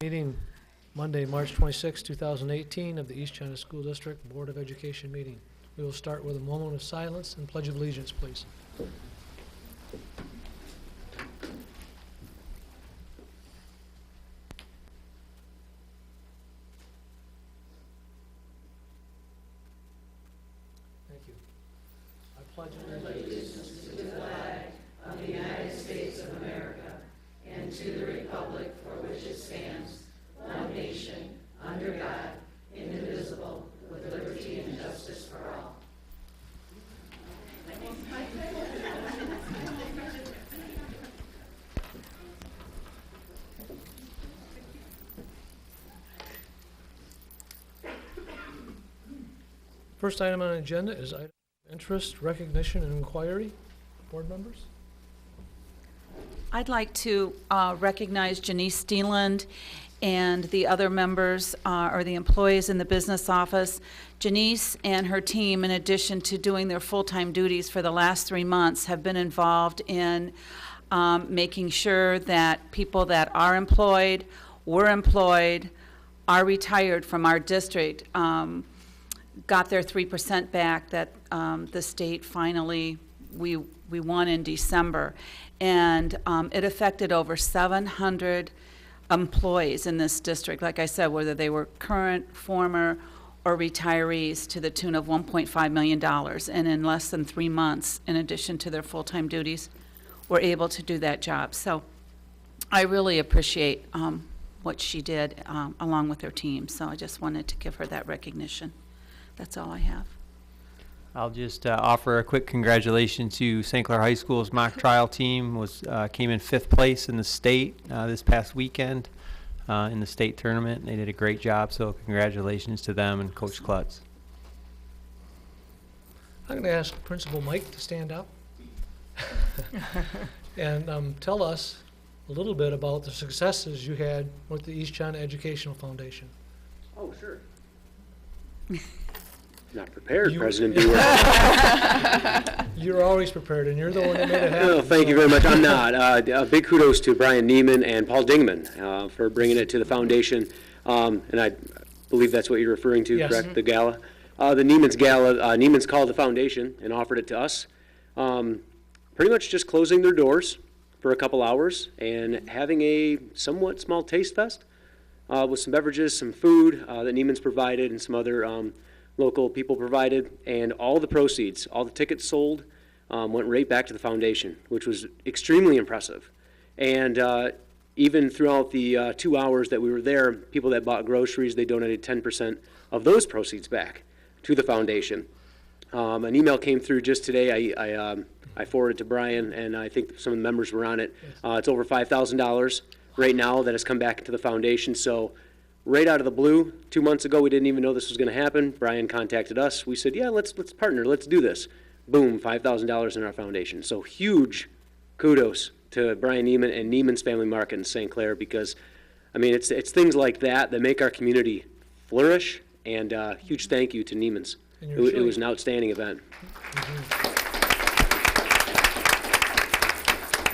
Meeting Monday, March 26, 2018 of the East China School District Board of Education meeting. We will start with a moment of silence and Pledge of Allegiance, please. Thank you. I pledge allegiance to the flag of the United States of America and to the republic for which it stands, one nation, under God, indivisible, with liberty and justice for all. First item on the agenda is item of interest, recognition, and inquiry. Board members? I'd like to recognize Janice Steeland and the other members or the employees in the business office. Janice and her team, in addition to doing their full-time duties for the last 3 months, have been involved in making sure that people that are employed, were employed, are retired from our district got their 3% back that the state finally, we won in December. And it affected over 700 employees in this district, like I said, whether they were current, former, or retirees, to the tune of $1.5 million. And in less than 3 months, in addition to their full-time duties, were able to do that job. So I really appreciate what she did along with her team. So I just wanted to give her that recognition. That's all I have. I'll just offer a quick congratulations to St. Clair High School's mock trial team. Came in 5th place in the state this past weekend in the state tournament. They did a great job, so congratulations to them and Coach Klutz. I'm going to ask Principal Mike to stand up and tell us a little bit about the successes you had with the East China Educational Foundation. Oh, sure. Not prepared, President Dewar. You're always prepared, and you're the one that made it happen. Oh, thank you very much. I'm not. Big kudos to Brian Neiman and Paul Dingman for bringing it to the foundation. And I believe that's what you're referring to, yes. Correct? The gala. The Neiman's Gala, Neiman's called the foundation and offered it to us. Pretty much just closing their doors for a couple hours and having a somewhat small taste fest with some beverages, some food that Neiman's provided, and some other local people provided, and all the proceeds, all the tickets sold, went right back to the foundation, which was extremely impressive. And even throughout the 2 hours that we were there, people that bought groceries, they donated 10% of those proceeds back to the foundation. An email came through just today. I forwarded to Brian, and I think some of the members were on it. It's over $5,000 right now that has come back to the foundation. So right out of the blue, 2 months ago, we didn't even know this was going to happen. Brian contacted us. We said, yeah, let's partner. Let's do this. Boom, $5,000 in our foundation. So huge kudos to Brian Neiman and Neiman's Family Market in St. Clair, because, I mean, it's things like that that make our community flourish, and huge thank you to Neiman's. It was an outstanding event. Mm-hmm.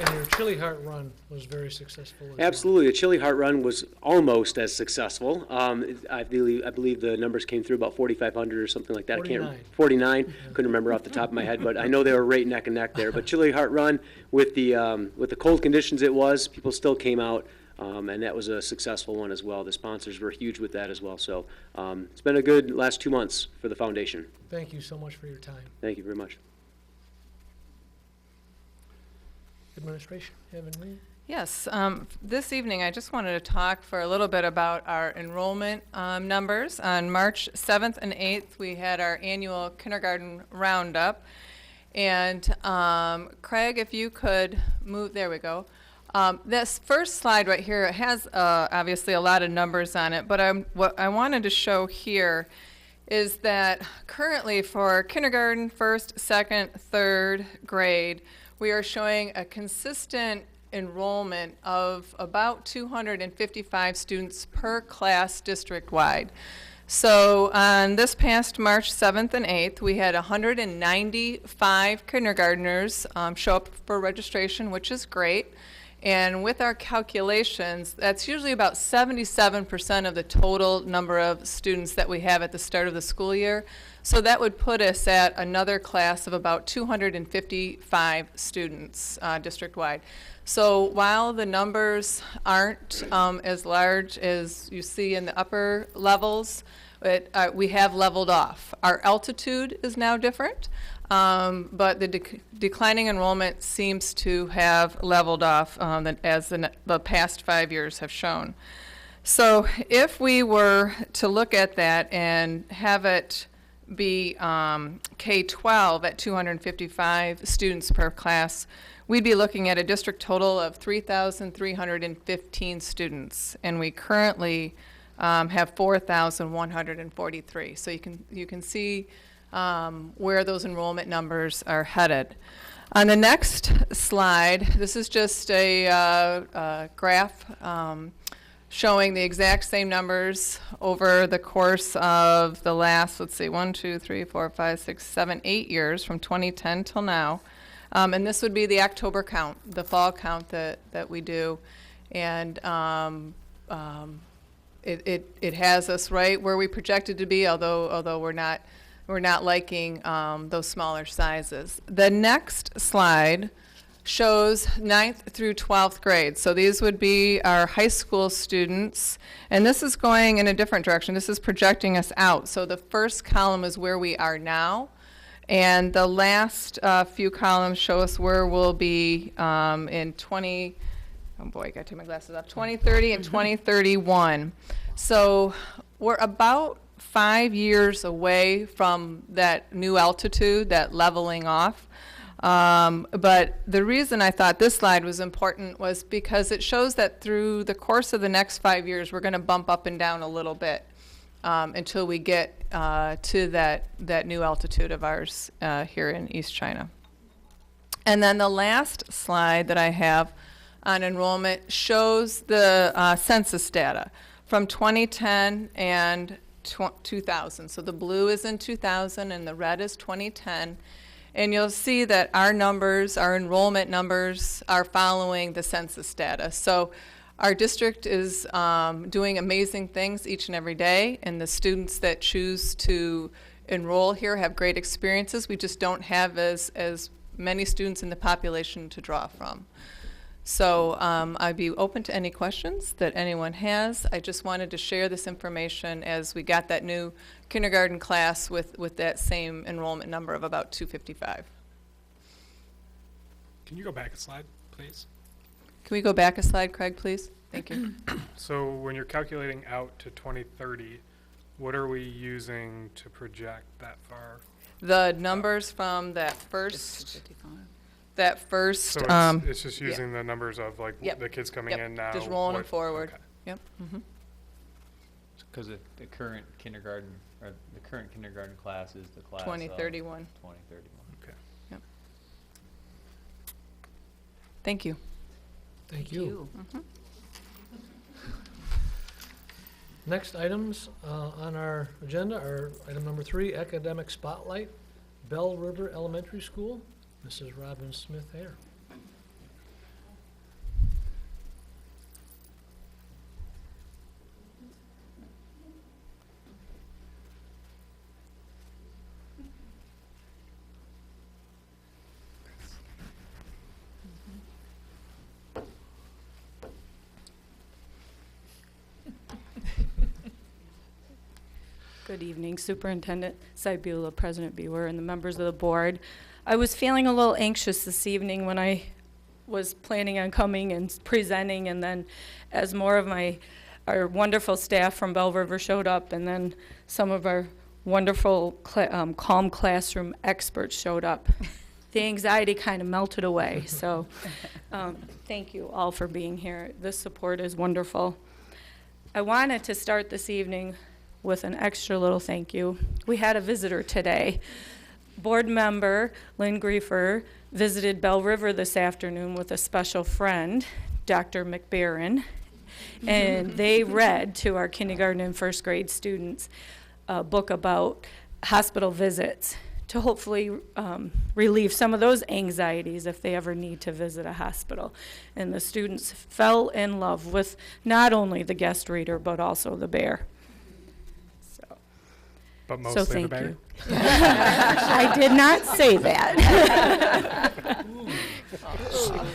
And your Chili Heart Run was very successful as Absolutely. well. The Chili Heart Run was almost as successful. I believe the numbers came through about 4,500 or something like that. 49. 49. Couldn't remember off the top of my head, but I know they were right neck and neck there. But Chili Heart Run, with the cold conditions it was, people still came out, and that was a successful one as well. The sponsors were huge with that as well. So it's been a good last 2 months for the foundation. Thank you so much for your time. Thank you very much. Administration, Evan Lee. Yes, this evening I just wanted to talk for a little bit about our enrollment numbers. On March 7th and 8th, we had our annual kindergarten roundup. And Craig, if you could move, there we go. This first slide right here, it has obviously a lot of numbers on it, but what I wanted to show here is that currently for kindergarten, first, second, third grade, we are showing a consistent enrollment of about 255 students per class district-wide. So on this past March 7th and 8th, we had 195 kindergartners show up for registration, which is great. And with our calculations, that's usually about 77% of the total number of students that we have at the start of the school year. So that would put us at another class of about 255 students district-wide. So while the numbers aren't as large as you see in the upper levels, we have leveled off. Our altitude is now different, but the declining enrollment seems to have leveled off as the past 5 years have shown. So if we were to look at that and have it be K-12 at 255 students per class, we'd be looking at a district total of 3,315 students, and we currently have 4,143. So you can see where those enrollment numbers are headed. On the next slide, this is just a graph showing the exact same numbers over the course of the last, let's see, 1, 2, 3, 4, 5, 6, 7, 8 years from 2010 till now. And this would be the October count, the fall count that we do. And it has us right where we projected to be, although we're not liking those smaller sizes. The next slide shows 9th through 12th grade. So these would be our high school students, and this is going in a different direction. This is projecting us out. So the first column is where we are now, and the last few columns show us where we'll be in 20, oh boy, I gotta take my glasses off, 2030 and 2031. So we're about 5 years away from that new altitude, that leveling off. But the reason I thought this slide was important was because it shows that through the course of the next 5 years, we're going to bump up and down a little bit until we get to that new altitude of ours here in East China. And then the last slide that I have on enrollment shows the census data from 2010 and 2000. So the blue is in 2000 and the red is 2010. And you'll see that our numbers, our enrollment numbers, are following the census data. So our district is doing amazing things each and every day, and the students that choose to enroll here have great experiences. We just don't have as many students in the population to draw from. So I'd be open to any questions that anyone has. I just wanted to share this information as we got that new kindergarten class with that same enrollment number of about 255. Can you go back a slide, please? Can we go back a slide, Craig, please? Thank you. So when you're calculating out to 2030, what are we using to project that far? The numbers from that first, So it's just using the numbers of like Yep. the kids coming in now. Just rolling them forward. Okay. Yep. Mm-hmm. Because the current kindergarten, or the current kindergarten class is the class 2031. 2031. Okay. Yep. Thank you. Thank you. Mm-hmm. Next items on our agenda are item number 3, Academic Spotlight, Bell River Elementary School. Mrs. Robin Smith-Hare. Good evening, Superintendent Sybula, President Bewer, and the members of the board. I was feeling a little anxious this evening when I was planning on coming and presenting, and then as more of our wonderful staff from Bell River showed up, and then some of our wonderful calm classroom experts showed up, the anxiety kind of melted away. So thank you all for being here. This support is wonderful. I wanted to start this evening with an extra little thank you. We had a visitor today. Board member Lynn Griefer visited Bell River this afternoon with a special friend, Dr. McBarron, and they read to our kindergarten and first grade students a book about hospital visits to hopefully relieve some of those anxieties if they ever need to visit a hospital. And the students fell in love with not only the guest reader, but also the bear. But So mostly the thank bear. you. I did not say that.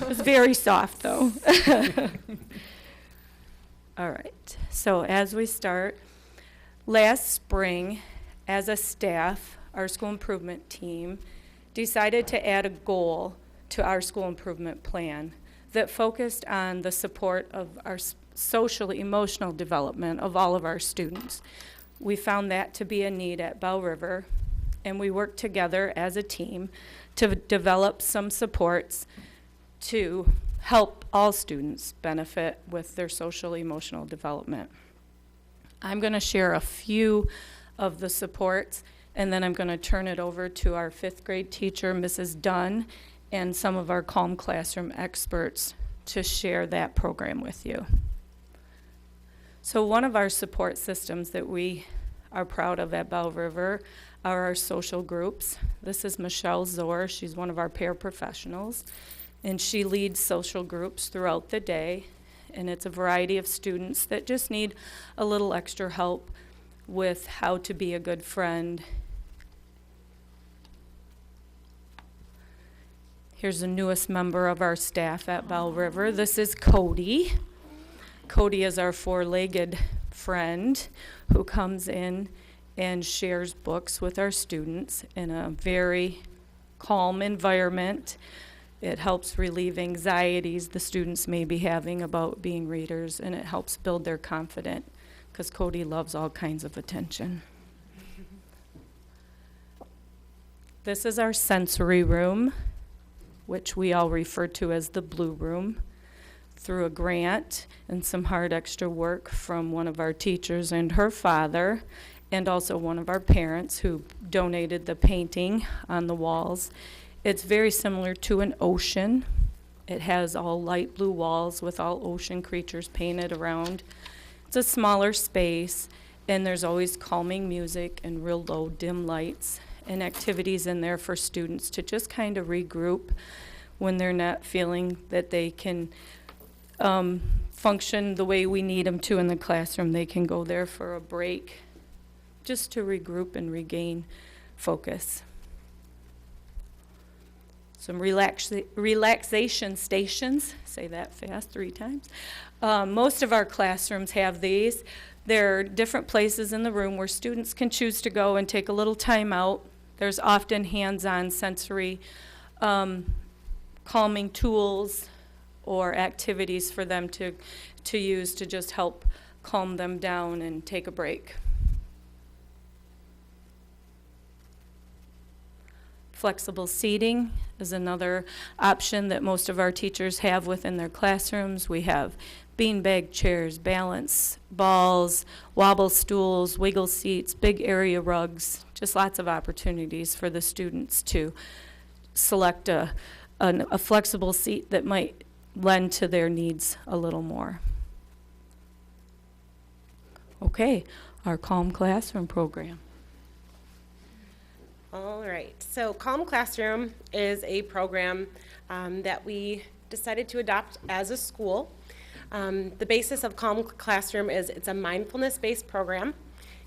It was very soft, though. All right, so as we start, last spring, as a staff, our school improvement team decided to add a goal to our school improvement plan that focused on the support of our social emotional development of all of our students. We found that to be a need at Bell River, and we worked together as a team to develop some supports to help all students benefit with their social emotional development. I'm going to share a few of the supports, and then I'm going to turn it over to our 5th grade teacher, Mrs. Dunn, and some of our Calm Classroom experts to share that program with you. So one of our support systems that we are proud of at Bell River are our social groups. This is Michelle Zor. She's one of our paraprofessionals, and she leads social groups throughout the day, and it's a variety of students that just need a little extra help with how to be a good friend. Here's the newest member of our staff at Bell River. This is Cody. Cody is our 4-legged friend who comes in and shares books with our students in a very calm environment. It helps relieve anxieties the students may be having about being readers, and it helps build their confidence because Cody loves all kinds of attention. This is our sensory room, which we all refer to as the blue room. Through a grant and some hard extra work from one of our teachers and her father, and also one of our parents who donated the painting on the walls. It's very similar to an ocean. It has all light blue walls with all ocean creatures painted around. It's a smaller space, and there's always calming music and real low dim lights and activities in there for students to just kind of regroup when they're not feeling that they can function the way we need them to in the classroom. They can go there for a break just to regroup and regain focus. Some relaxation stations, say that fast 3 times. Most of our classrooms have these. There are different places in the room where students can choose to go and take a little time out. There's often hands-on sensory calming tools or activities for them to use to just help calm them down and take a break. Flexible seating is another option that most of our teachers have within their classrooms. We have beanbag chairs, balance balls, wobble stools, wiggle seats, big area rugs, just lots of opportunities for the students to select a flexible seat that might lend to their needs a little more. Okay, our Calm Classroom program. All right, so Calm Classroom is a program that we decided to adopt as a school. The basis of Calm Classroom is it's a mindfulness-based program,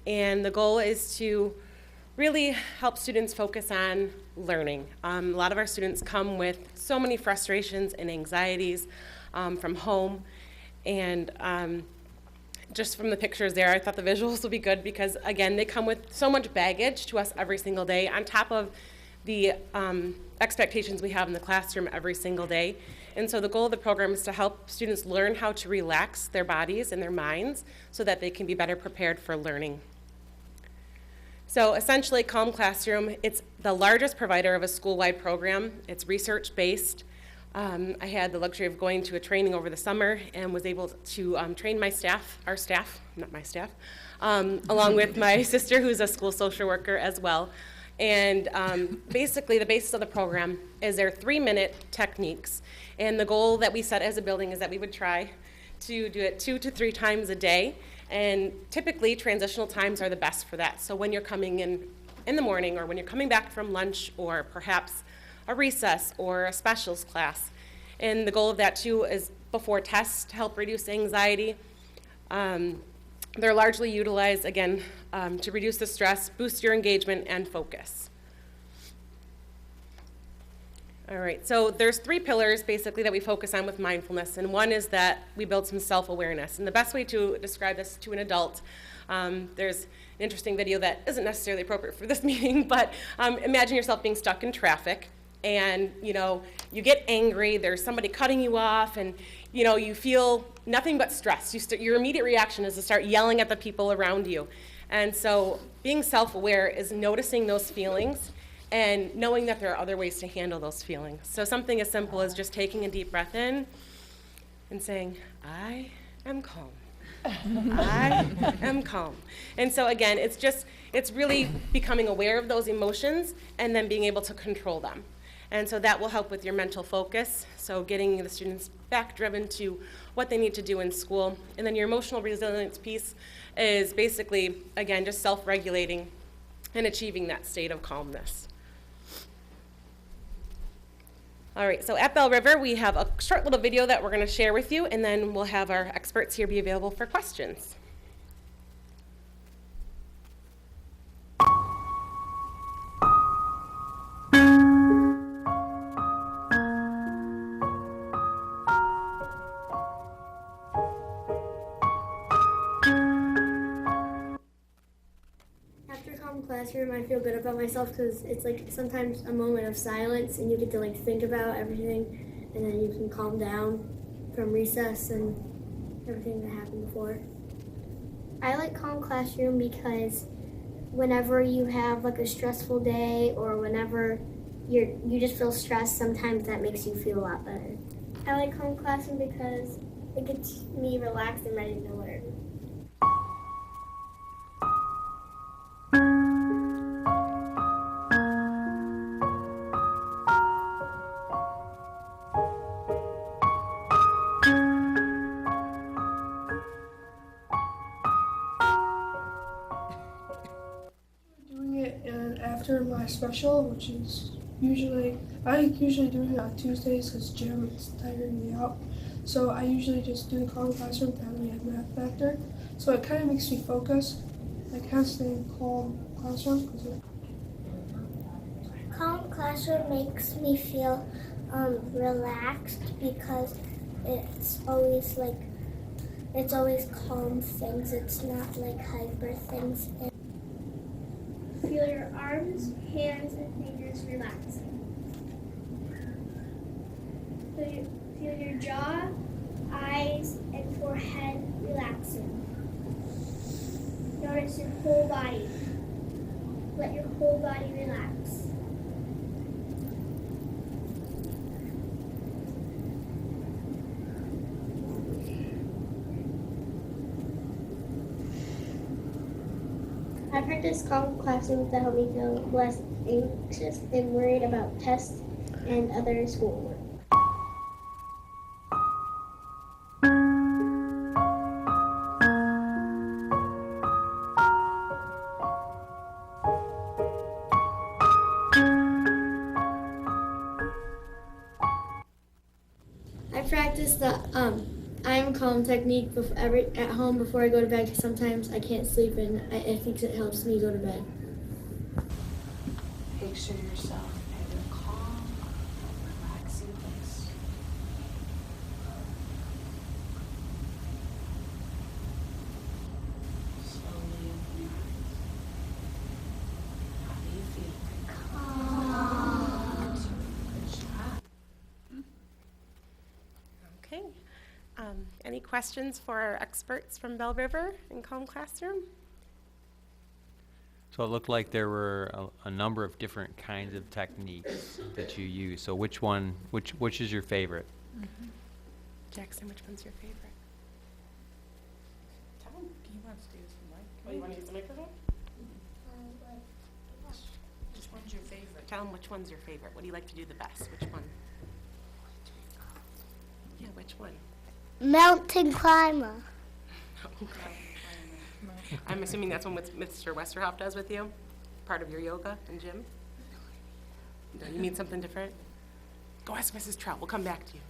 and the goal is to really help students focus on learning. A lot of our students come with so many frustrations and anxieties from home, and just from the pictures there, I thought the visuals would be good because, again, they come with so much baggage to us every single day on top of the expectations we have in the classroom every single day. And so the goal of the program is to help students learn how to relax their bodies and their minds so that they can be better prepared for learning. So essentially, Calm Classroom, it's the largest provider of a school-wide program. It's research-based. I had the luxury of going to a training over the summer and was able to train my staff, our staff, not my staff, along with my sister who's a school social worker as well. And basically the basis of the program is there are 3-minute techniques. And the goal that we set as a building is that we would try to do it 2 to 3 times a day. And typically transitional times are the best for that. So when you're coming in in the morning or when you're coming back from lunch or perhaps a recess or a specials class. And the goal of that too is before tests to help reduce anxiety. They're largely utilized, again, to reduce the stress, boost your engagement, and focus. All right, so there's 3 pillars basically that we focus on with mindfulness, and one is that we build some self-awareness. And the best way to describe this to an adult, there's an interesting video that isn't necessarily appropriate for this meeting, but imagine yourself being stuck in traffic, and you get angry, there's somebody cutting you off, and you feel nothing but stress. Your immediate reaction is to start yelling at the people around you. And so being self-aware is noticing those feelings and knowing that there are other ways to handle those feelings. So something as simple as just taking a deep breath in and saying, I am calm. I am calm. And so again, it's really becoming aware of those emotions and then being able to control them. And so that will help with your mental focus, so getting the students back driven to what they need to do in school. And then your emotional resilience piece is basically, again, just self-regulating and achieving that state of calmness. All right, so at Bell River, we have a short little video that we're going to share with you, and then we'll have our experts here be available for questions. Classroom, I feel good about myself because it's like sometimes a moment of silence and you get to like think about everything, and then you can calm down from recess and everything that happened before. I like Calm Classroom because whenever you have like a stressful day or whenever you just feel stressed, sometimes that makes you feel a lot better. I like Calm Classroom because it gets me relaxed and ready to learn. After my special, which is I usually do it on Tuesdays because gym is tiring me out. So I usually just do the Calm Classroom to have me at math factor. So it kind of makes me focus. I can't stay in Calm Classroom. Calm Classroom makes me feel relaxed because it's always calm things. It's not like hyper things. Feel your arms, hands, and fingers relaxing. Feel your jaw, eyes, and forehead relaxing. Notice your whole body. Let your whole body relax. I practice Calm Classroom to help me feel less anxious and worried about tests and other schoolwork. I practice the I am calm technique at home before I go to bed because sometimes I can't sleep and I think it helps me go to bed. Picture yourself at a calm, relaxing place. Slowly open your eyes. How do you feel? Calm. Good job. Okay. Any questions for our experts from Bell River in Calm Classroom? So it looked like there were a number of different kinds of techniques that you use. So which is your favorite? Jackson, which one's your favorite? Tell him he wants to use the mic. Oh, you want to use the microphone? Which one's your favorite? Tell them which one's your favorite. What do you like to do the best? Which one? Yeah, which one? Mountain climber. I'm assuming that's one Mr. Westerhoff does with you? part of your yoga and gym? No, you need something different? Go ask Mrs. Trout. We'll come back to you.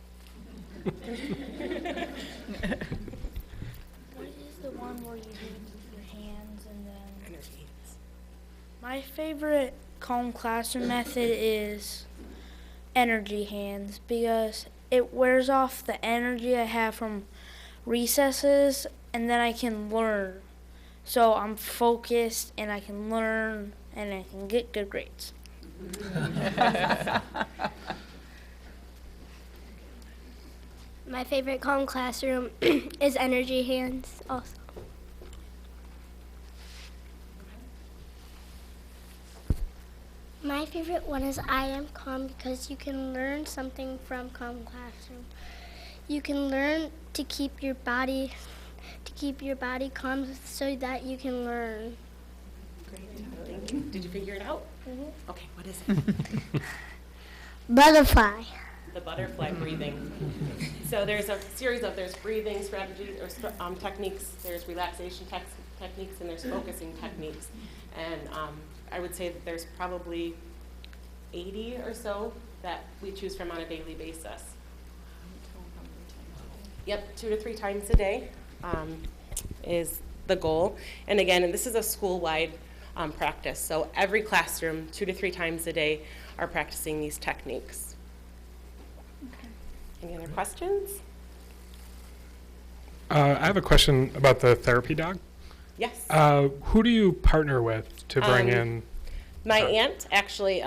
What is the one where you do it with your hands and then... Energy. My favorite calm classroom method is energy hands because it wears off the energy I have from recesses and then I can learn. So I'm focused and I can learn and I can get good grades. My favorite calm classroom is energy hands also. My favorite one is I am calm because you can learn something from calm classroom. You can learn to keep your body calm so that you can learn. Great, thank you. Did you figure it out? Mm-hmm. Okay, what is it? Butterfly. The butterfly breathing. So there's a series of, there's breathing strategies or techniques, there's relaxation techniques, and there's focusing techniques. And I would say that there's probably 80 or so that we choose from on a daily basis. Yep, 2 to 3 times a day is the goal. And again, this is a school-wide practice. So every classroom, 2 to 3 times a day, are practicing these techniques. Any other questions? I have a question about the therapy dog. Yes. Who do you partner with to bring in? My aunt actually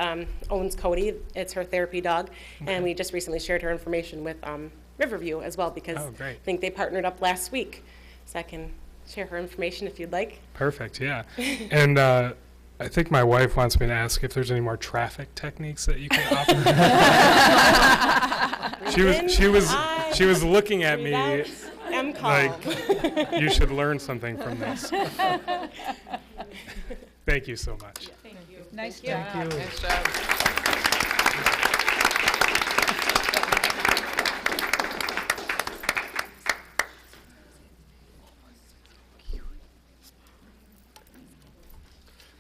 owns Cody. It's her therapy dog. Okay. And we just recently shared her information with Riverview as well because I think they partnered up last week. So I can share her information if you'd like. Perfect, yeah. And I think my wife wants me to ask if there's any more traffic techniques that you can offer. she was looking at me like you should learn something from this. Thank you so much. Thank you. Nice job. Thank you. Nice job.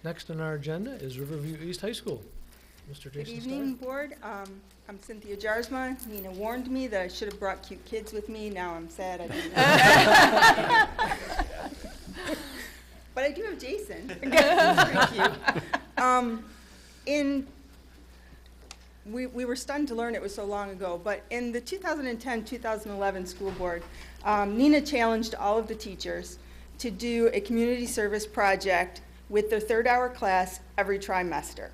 Next on our agenda is Riverview East High School. Mr. Good Jason evening, Board. I'm Cynthia Jarsma. Nina warned me that I should have brought cute kids with me. Now I'm sad I didn't. But I do have Jason. Thank you. We were stunned to learn it was so long ago, but in the 2010-2011 school board, Nina challenged all of the teachers to do a community service project with their third-hour class every trimester.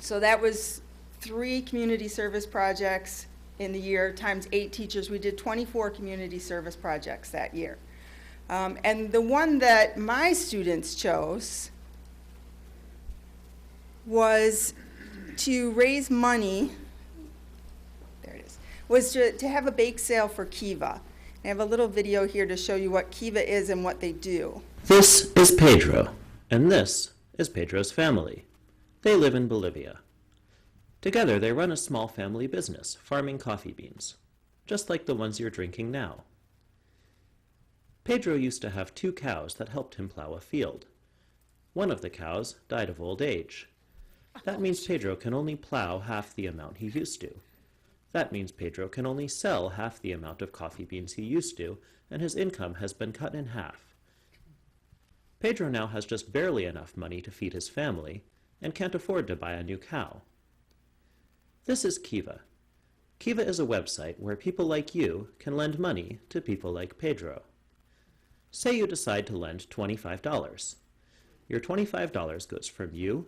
So that was 3 community service projects in the year times 8 teachers. We did 24 community service projects that year. And the one that my students chose was to raise money, there it is, was to have a bake sale for Kiva. I have a little video here to show you what Kiva is and what they do. This is Pedro, and this is Pedro's family. They live in Bolivia. Together they run a small family business, farming coffee beans, just like the ones you're drinking now. Pedro used to have 2 cows that helped him plow a field. One of the cows died of old age. That means Pedro can only plow half the amount he used to. That means Pedro can only sell half the amount of coffee beans he used to, and his income has been cut in half. Pedro now has just barely enough money to feed his family, and can't afford to buy a new cow. This is Kiva. Kiva is a website where people like you can lend money to people like Pedro. Say you decide to lend $25. Your $25 goes from you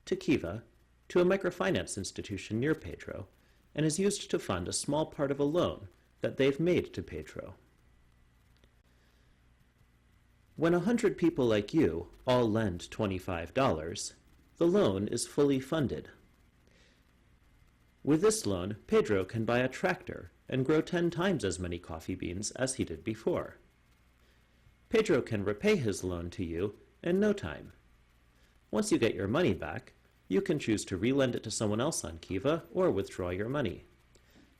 to Kiva to a microfinance institution near Pedro and is used to fund a small part of a loan that they've made to Pedro. When 100 people like you all lend $25, the loan is fully funded. With this loan, Pedro can buy a tractor and grow 10 times as many coffee beans as he did before. Pedro can repay his loan to you in no time. Once you get your money back, you can choose to relend it to someone else on Kiva or withdraw your money.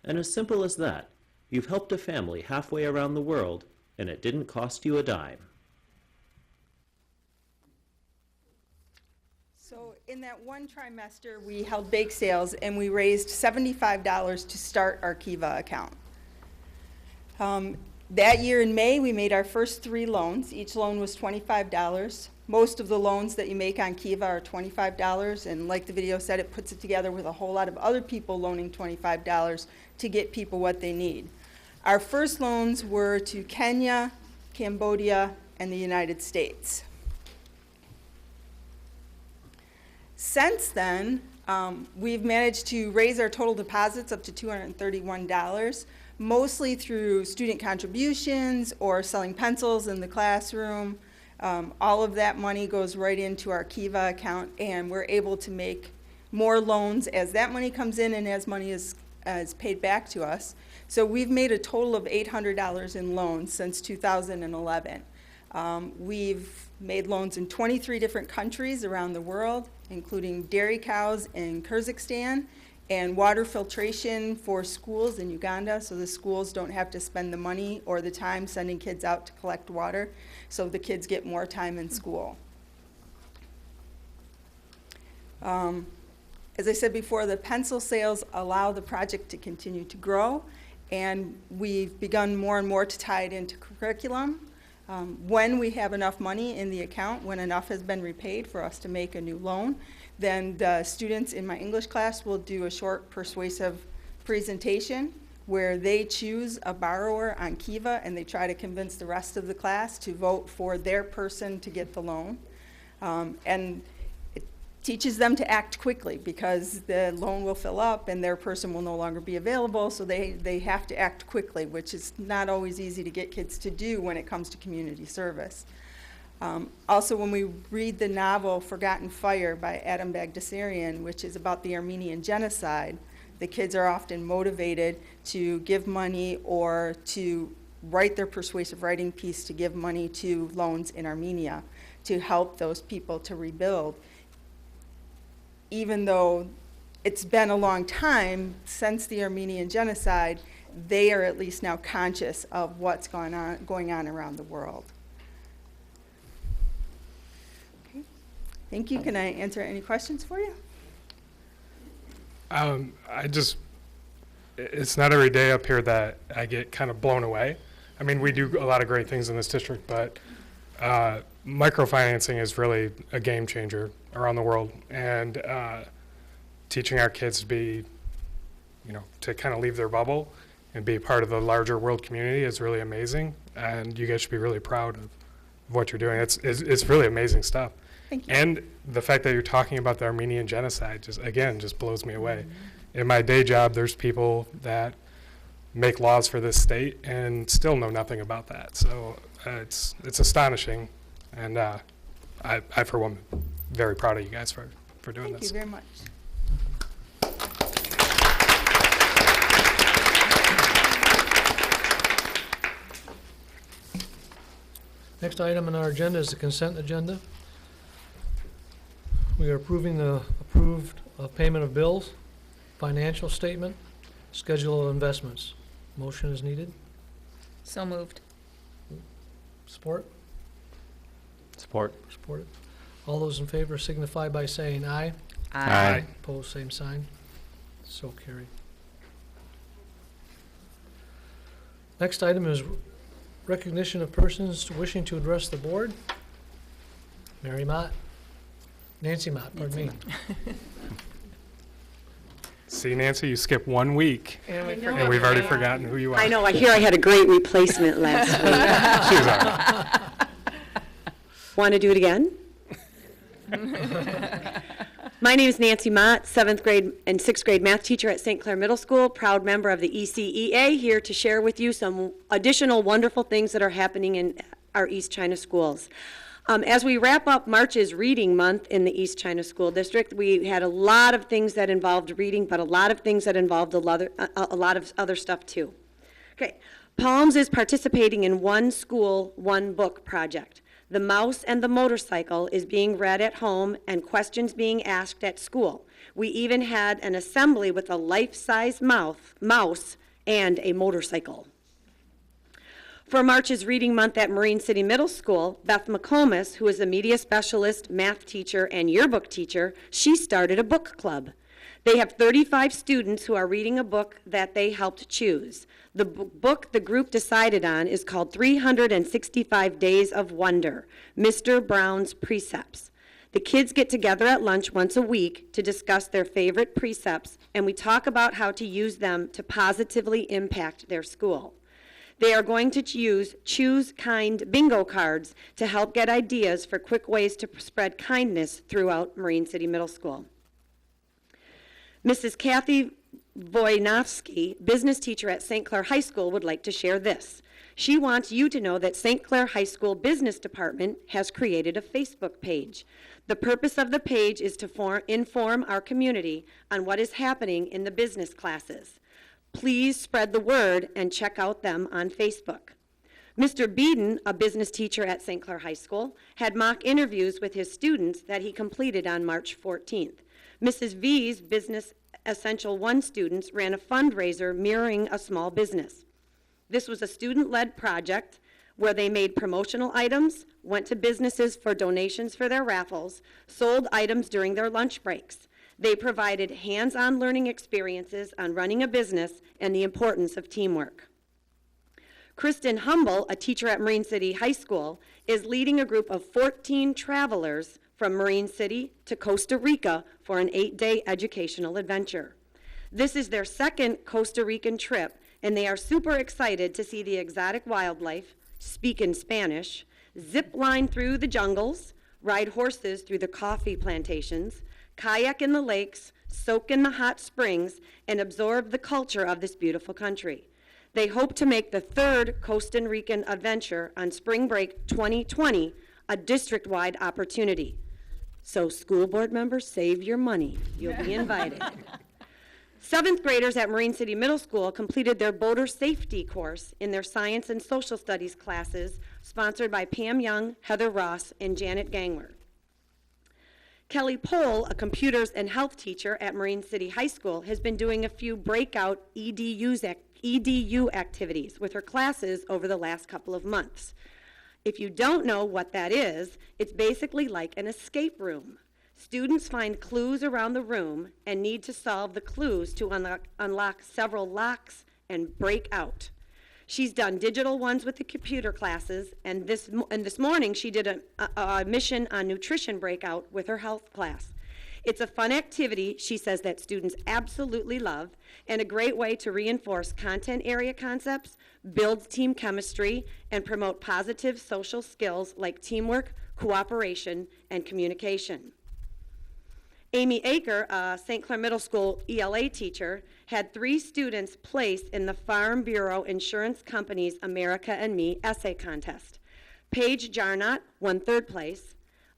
And as simple as that, you've helped a family halfway around the world, and it didn't cost you a dime. So in that one trimester, we held bake sales and we raised $75 to start our Kiva account. That year in May, we made our first 3 loans. Each loan was $25. Most of the loans that you make on Kiva are $25, and like the video said, it puts it together with a whole lot of other people loaning $25 to get people what they need. Our first loans were to Kenya, Cambodia, and the United States. Since then, we've managed to raise our total deposits up to $231, mostly through student contributions or selling pencils in the classroom. All of that money goes right into our Kiva account, and we're able to make more loans as that money comes in and as money is paid back to us. So we've made a total of $800 in loans since 2011. We've made loans in 23 different countries around the world, including dairy cows in Kyrgyzstan and water filtration for schools in Uganda, so the schools don't have to spend the money or the time sending kids out to collect water, so the kids get more time in school. As I said before, the pencil sales allow the project to continue to grow, and we've begun more and more to tie it into curriculum. When we have enough money in the account, when enough has been repaid for us to make a new loan, then the students in my English class will do a short persuasive presentation where they choose a borrower on Kiva and they try to convince the rest of the class to vote for their person to get the loan. And it teaches them to act quickly because the loan will fill up and their person will no longer be available, so they have to act quickly, which is not always easy to get kids to do when it comes to community service. Also, when we read the novel Forgotten Fire by Adam Bagdasarian, which is about the Armenian genocide, the kids are often motivated to give money or to write their persuasive writing piece to give money to loans in Armenia to help those people to rebuild. Even though it's been a long time since the Armenian genocide, they are at least now conscious of what's going on around the world. Okay. Thank you. Can I answer any questions for you? It's not every day up here that I get kind of blown away. I mean, we do a lot of great things in this district, but microfinancing is really a game changer around the world, and teaching our kids to be, to kind of leave their bubble and be part of the larger world community is really amazing, and you guys should be really proud of what you're doing. It's really amazing stuff. Thank you. And the fact that you're talking about the Armenian genocide just blows me away. In my day job, there's people that make laws for this state and still know nothing about that. So it's astonishing, and I for one, am very proud of you guys for doing this. Thank you very much. Next item on our agenda is the consent agenda. We are approving the payment of bills, financial statement, schedule of investments. Motion is needed. So moved. Support? Support. Supported. All those in favor signify by saying aye. Aye. Opposed, same sign. So carried. Next item is recognition of persons wishing to address the board. Mary Mott. Nancy Mott, pardon me. See, Nancy, you skipped 1 week, and we've already forgotten who you are. I know. I hear I had a great replacement last week. She was all right. Want to do it again? My name is Nancy Mott, 7th grade and 6th grade math teacher at St. Clair Middle School, proud member of the ECEA, here to share with you some additional wonderful things that are happening in our East China schools. As we wrap up March's Reading Month in the East China School District, we had a lot of things that involved reading, but a lot of things that involved a lot of other stuff too. Okay, Palms is participating in One School, One Book project. The Mouse and the Motorcycle is being read at home and questions being asked at school. We even had an assembly with a life-size mouse and a motorcycle. For March's Reading Month at Marine City Middle School, Beth McComas, who is a media specialist, math teacher, and yearbook teacher, she started a book club. They have 35 students who are reading a book that they helped choose. The book the group decided on is called 365 Days of Wonder, Mr. Brown's Precepts. The kids get together at lunch once a week to discuss their favorite precepts, and we talk about how to use them to positively impact their school. They are going to use Choose Kind bingo cards to help get ideas for quick ways to spread kindness throughout Marine City Middle School. Mrs. Kathy Wojnowski, business teacher at St. Clair High School, would like to share this. She wants you to know that St. Clair High School Business Department has created a Facebook page. The purpose of the page is to inform our community on what is happening in the business classes. Please spread the word and check out them on Facebook. Mr. Beeden, a business teacher at St. Clair High School, had mock interviews with his students that he completed on March 14th. Mrs. V's Business Essential 1 students ran a fundraiser mirroring a small business. This was a student-led project where they made promotional items, went to businesses for donations for their raffles, sold items during their lunch breaks. They provided hands-on learning experiences on running a business and the importance of teamwork. Kristen Humble, a teacher at Marine City High School, is leading a group of 14 travelers from Marine City to Costa Rica for an 8-day educational adventure. This is their second Costa Rican trip, and they are super excited to see the exotic wildlife, speak in Spanish, zip line through the jungles, ride horses through the coffee plantations, kayak in the lakes, soak in the hot springs, and absorb the culture of this beautiful country. They hope to make the third Costa Rican adventure on Spring Break 2020 a district-wide opportunity. So school board members, save your money. You'll be invited. 7th graders at Marine City Middle School completed their boater safety course in their science and social studies classes, sponsored by Pam Young, Heather Ross, and Janet Gangwer. Kelly Pohl, a computers and health teacher at Marine City High School, has been doing a few breakout EDU activities with her classes over the last couple of months. If you don't know what that is, it's basically like an escape room. Students find clues around the room and need to solve the clues to unlock several locks and break out. She's done digital ones with the computer classes, and this morning she did a mission on nutrition breakout with her health class. It's a fun activity, she says, that students absolutely love, and a great way to reinforce content area concepts, build team chemistry, and promote positive social skills like teamwork, cooperation, and communication. Amy Aker, a St. Clair Middle School ELA teacher, had 3 students placed in the Farm Bureau Insurance Company's America and Me essay contest. Paige Jarnot won 3rd place,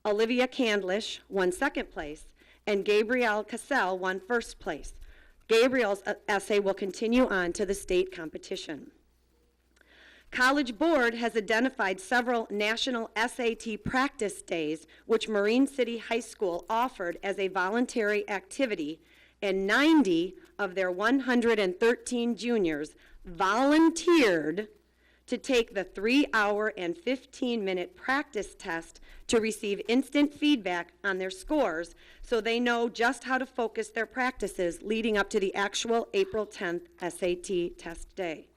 Olivia Candlish won 2nd place, and Gabrielle Cassell won 1st place. Gabrielle's essay will continue on to the state competition. College Board has identified several national SAT practice days which Marine City High School offered as a voluntary activity, and 90 of their 113 juniors volunteered to take the 3-hour and 15-minute practice test to receive instant feedback on their scores so they know just how to focus their practices leading up to the actual April 10th SAT test day.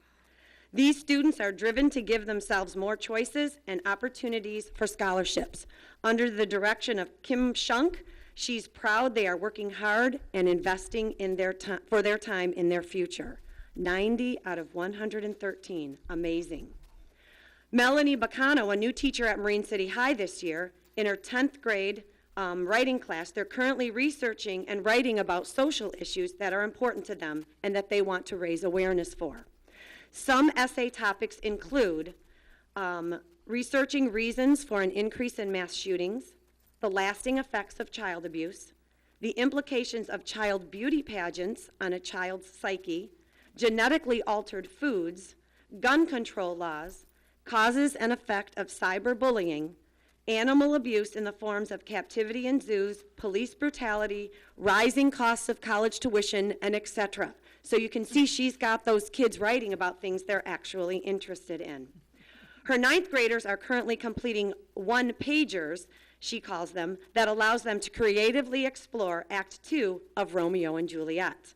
These students are driven to give themselves more choices and opportunities for scholarships. Under the direction of Kim Shunk, she's proud they are working hard and investing in for their time in their future. 90 out of 113, amazing. Melanie Bacano, a new teacher at Marine City High this year, in her 10th grade writing class, they're currently researching and writing about social issues that are important to them and that they want to raise awareness for. Some essay topics include researching reasons for an increase in mass shootings, the lasting effects of child abuse, the implications of child beauty pageants on a child's psyche, genetically altered foods, gun control laws, causes and effect of cyberbullying, animal abuse in the forms of captivity in zoos, police brutality, rising costs of college tuition, and etc. So you can see she's got those kids writing about things they're actually interested in. Her ninth graders are currently completing one-pagers, she calls them, that allows them to creatively explore Act 2 of Romeo and Juliet.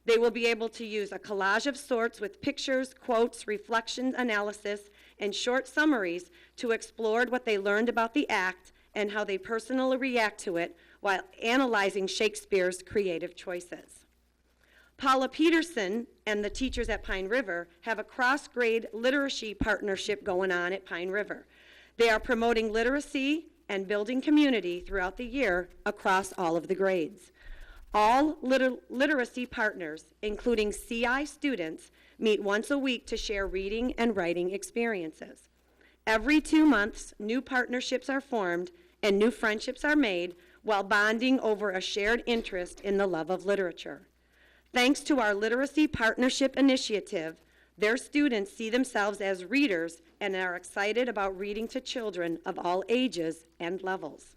They will be able to use a collage of sorts with pictures, quotes, reflection analysis, and short summaries to explore what they learned about the act and how they personally react to it while analyzing Shakespeare's creative choices. Paula Peterson and the teachers at Pine River have a cross-grade literacy partnership going on at Pine River. They are promoting literacy and building community throughout the year across all of the grades. All literacy partners, including CI students, meet once a week to share reading and writing experiences. Every 2 months, new partnerships are formed and new friendships are made while bonding over a shared interest in the love of literature. Thanks to our Literacy Partnership Initiative, their students see themselves as readers and are excited about reading to children of all ages and levels.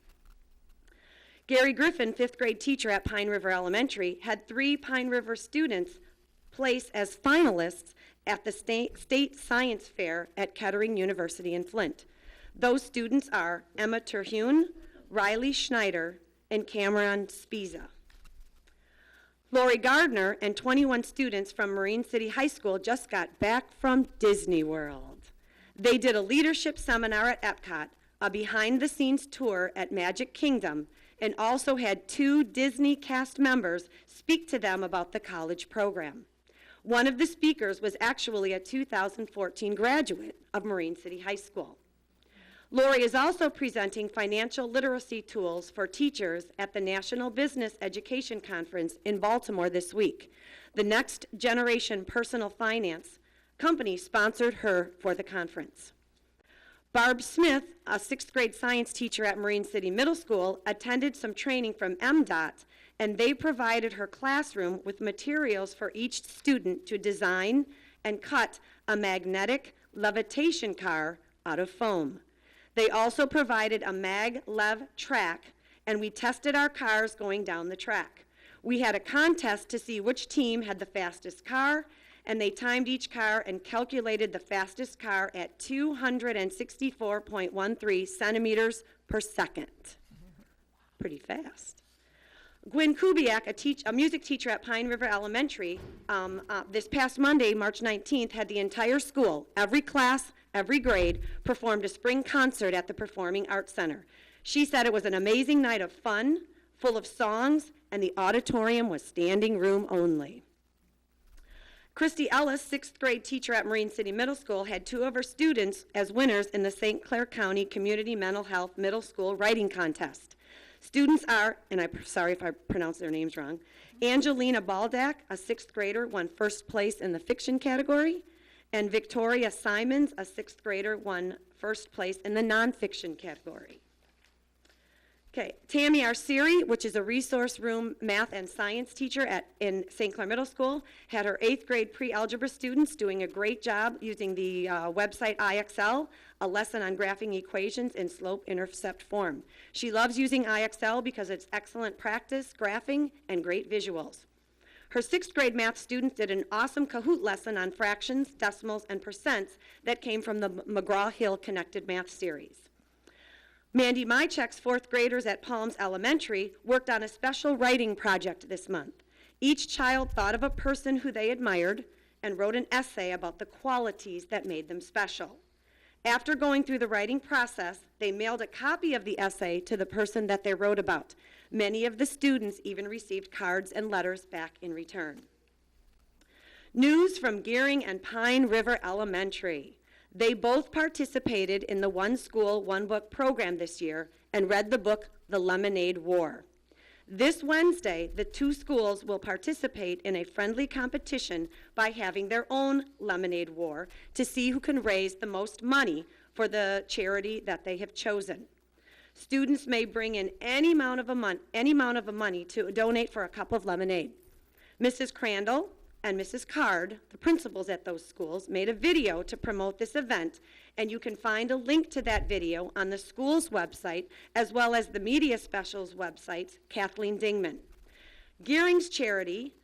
Gary Griffin, 5th grade teacher at Pine River Elementary, had 3 Pine River students place as finalists at the State Science Fair at Kettering University in Flint. Those students are Emma Terhune, Riley Schneider, and Cameron Spiza. Lori Gardner and 21 students from Marine City High School just got back from Disney World. They did a leadership seminar at Epcot, a behind-the-scenes tour at Magic Kingdom, and also had 2 Disney cast members speak to them about the college program. One of the speakers was actually a 2014 graduate of Marine City High School. Lori is also presenting financial literacy tools for teachers at the National Business Education Conference in Baltimore this week. The Next Generation Personal Finance company sponsored her for the conference. Barb Smith, a 6th grade science teacher at Marine City Middle School, attended some training from MDOT, and they provided her classroom with materials for each student to design and cut a magnetic levitation car out of foam. They also provided a mag-lev track, and we tested our cars going down the track. We had a contest to see which team had the fastest car, and they timed each car and calculated the fastest car at 264.13 centimeters per second. Pretty fast. Gwen Kubiak, a music teacher at Pine River Elementary, this past Monday, March 19th, had the entire school, every class, every grade, performed a spring concert at the Performing Arts Center. She said it was an amazing night of fun, full of songs, and the auditorium was standing room only. Christy Ellis, 6th grade teacher at Marine City Middle School, had 2 of her students as winners in the St. Clair County Community Mental Health Middle School Writing Contest. Students are, and I'm sorry if I pronounce their names wrong, Angelina Baldak, a 6th grader, won 1st place in the fiction category, and Victoria Simons, a 6th grader, won 1st place in the nonfiction category. Okay, Tammy Arceri, which is a resource room math and science teacher in St. Clair Middle School, had her 8th grade pre-algebra students doing a great job using the website IXL, a lesson on graphing equations in slope-intercept form. She loves using IXL because it's excellent practice, graphing, and great visuals. Her 6th grade math students did an awesome Kahoot lesson on fractions, decimals, and percents that came from the McGraw-Hill Connected Math series. Mandy Mychek's 4th graders at Palms Elementary worked on a special writing project this month. Each child thought of a person who they admired and wrote an essay about the qualities that made them special. After going through the writing process, they mailed a copy of the essay to the person that they wrote about. Many of the students even received cards and letters back in return. News from Gearing and Pine River Elementary. They both participated in the One School, One Book program this year and read the book, The Lemonade War. This Wednesday, the 2 schools will participate in a friendly competition by having their own Lemonade War to see who can raise the most money for the charity that they have chosen. Students may bring in any amount of money to donate for a cup of lemonade. Mrs. Crandall and Mrs. Card, the principals at those schools, made a video to promote this event, and you can find a link to that video on the school's website, as well as the Media Specials website, Kathleen Dingman. Gearing's charity